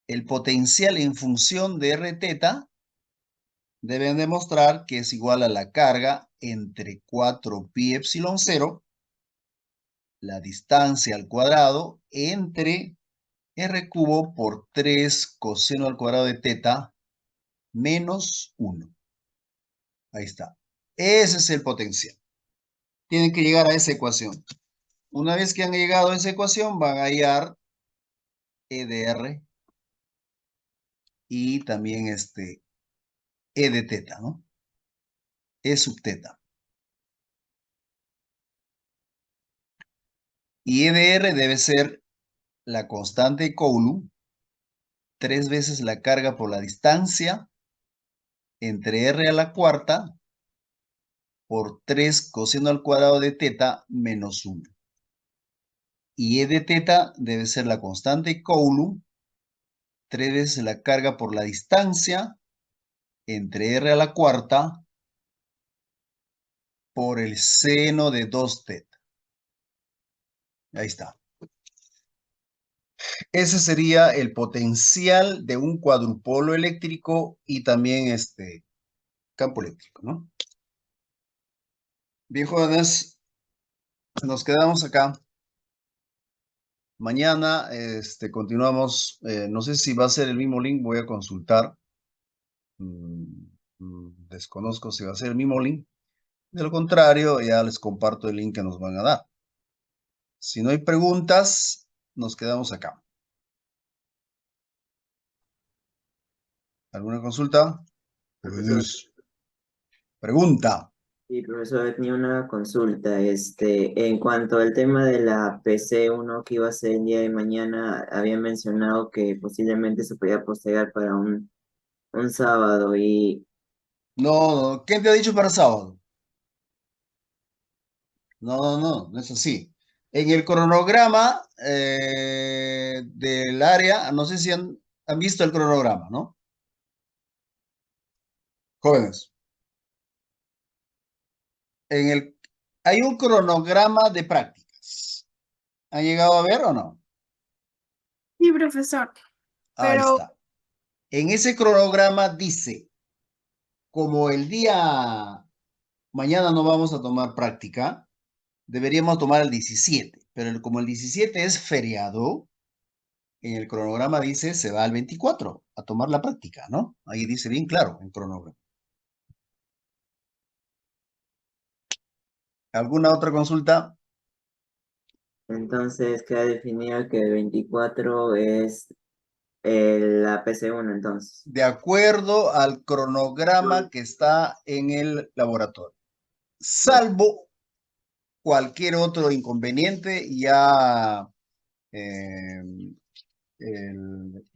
el potencial en función de R teta, deben demostrar que es igual a la carga entre 4pi epsilon 0, la distancia al cuadrado, entre R cubo por 3 coseno al cuadrado de teta menos 1. Ahí está. Ese es el potencial. Tienen que llegar a esa ecuación. Una vez que han llegado a esa ecuación, van a hallar E de R y también E de teta, ¿no? E sub teta. Y E de R debe ser la constante de Coulomb, 3 veces la carga por la distancia entre R a la cuarta por 3 coseno al cuadrado de teta menos 1. Y E de teta debe ser la constante de Coulomb, 3 veces la carga por la distancia entre R a la cuarta por el seno de 2 teta. Ahí está. Ese sería el potencial de un cuadrupolo eléctrico y también campo eléctrico, ¿no? Bien, jóvenes, nos quedamos acá. Mañana continuamos. No sé si va a ser el mismo link, voy a consultar. Desconozco si va a ser el mismo link. De lo contrario, ya les comparto el link que nos van a dar. Si no hay preguntas, nos quedamos acá. ¿Alguna consulta? Profesor, Pregunta. sí, profesor, tenía una consulta. En cuanto al tema de la PC1 que iba a ser el día de mañana, había mencionado que posiblemente se podía postergar para un sábado y No, ¿quién te ha dicho para sábado? No es así. En el cronograma del área, no sé si han visto el cronograma, ¿no? Jóvenes, hay un cronograma de prácticas. ¿Han llegado a ver o no? Sí, profesor, Ahí pero está. En ese cronograma dice, como el día mañana no vamos a tomar práctica, deberíamos tomar el 17, pero como el 17 es feriado, en el cronograma dice se va al 24 a tomar la práctica, ¿no? Ahí dice bien claro el cronograma. ¿Alguna otra consulta? entonces queda definido que el 24 es La PC1 entonces. De acuerdo al cronograma que está en el laboratorio. Salvo cualquier otro inconveniente, ya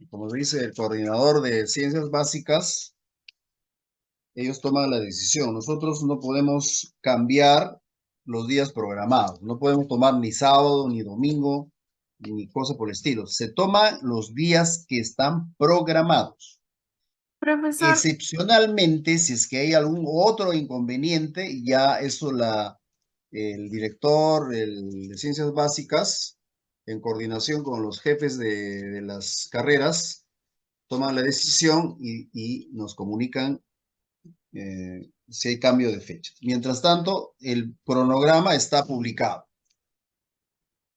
como se dice, el coordinador de ciencias básicas, ellos toman la decisión. Nosotros no podemos cambiar los días programados. No podemos tomar ni sábado, ni domingo, ni cosa por el estilo. Se toman los días que están programados. Profesor, Excepcionalmente, si es que hay algún otro inconveniente, ya eso el director de ciencias básicas, en coordinación con los jefes de las carreras, toman la decisión y nos comunican si hay cambio de fecha. Mientras tanto, el cronograma está publicado.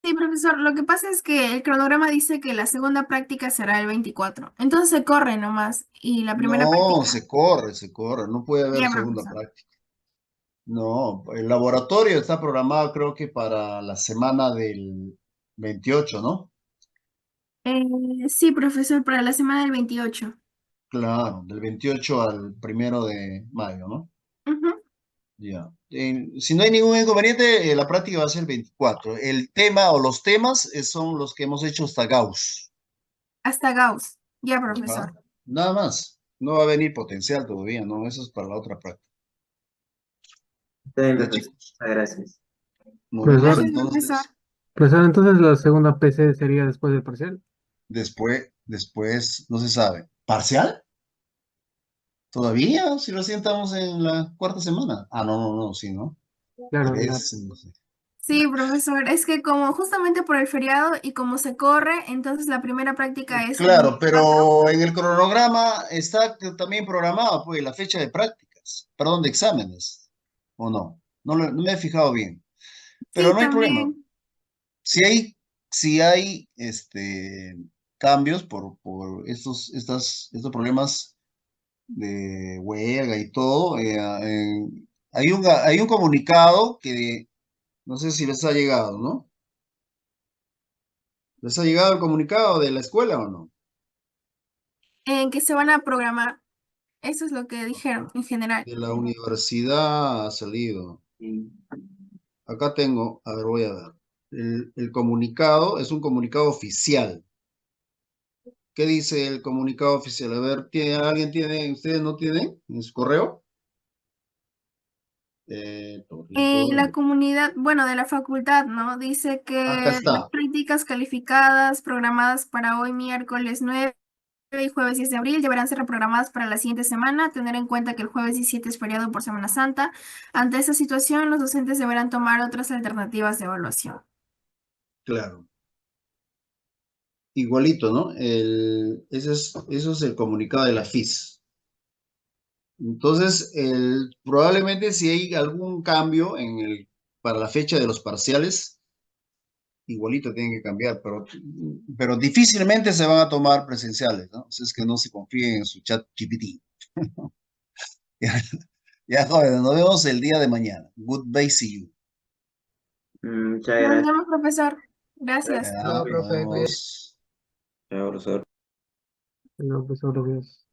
sí, profesor, lo que pasa es que el cronograma dice que la segunda práctica será el 24. Entonces se corre nomás. Y la primera No, práctica, se corre, no puede haber ya, segunda profesor. práctica. No, el laboratorio está programado creo que para la semana del 28, ¿no? Sí, profesor, para la semana del 28. Claro, del 28 al 1 de mayo, ¿no? Ujú. Ya. Si no hay ningún inconveniente, la práctica va a ser el 24. El tema o los temas son los que hemos hecho hasta Gauss. Hasta Gauss. Ya, Ajá. profesor. Nada más. No va a venir potencial todavía, ¿no? Eso es para la otra práctica. Está bien, Ya, profesor. chicos. Muchas gracias. Nos vemos Gracias, Profesor, profesor. entonces. profesor, entonces la segunda PC sería después del parcial. Después, no se sabe. ¿Parcial? ¿Todavía? Si recién estamos en la cuarta semana. Ah, no, sí, ¿no? Claro, Tres, no sé. Sí, profesor, es que como justamente por el feriado y como se corre, entonces la primera práctica es el Claro, 24. pero en el cronograma está también programado, pues, la fecha de prácticas, perdón, de exámenes, ¿o no? No me he fijado bien, pero Sí, no hay problema. también. Si hay cambios por estos problemas de huelga y todo, hay un comunicado que no sé si les ha llegado, ¿no? ¿Les ha llegado el comunicado de la escuela o no? En que se van a programar. Eso es lo que dijeron en general. De la universidad ha salido. Sí. Acá tengo, a ver, voy a ver. El comunicado es un comunicado oficial. ¿Qué dice el comunicado oficial? A ver, ¿alguien tiene, ustedes no tienen en su correo? La comunidad, bueno, de la facultad, ¿no? Dice Acá que las está, prácticas calificadas programadas para hoy miércoles 9 y jueves 10 de abril deberán ser reprogramadas para la siguiente semana. Tener en cuenta que el jueves 17 es feriado por Semana Santa. Ante esta situación, los docentes deberán tomar otras alternativas de evaluación. claro. Igualito, ¿no? Eso es el comunicado de la FIS. Entonces, probablemente si hay algún cambio para la fecha de los parciales, igualito tienen que cambiar, pero difícilmente se van a tomar presenciales, ¿no? O sea, es que no se confíen en su chat GPT. Ya, ya, jóvenes, nos vemos el día de mañana. Goodbye, see you. Muchas Nos gracias. vemos, profesor. Gracias. Ya, No, nos profe, cuídate. vemos. Chao, profesor. No, profesor, gracias.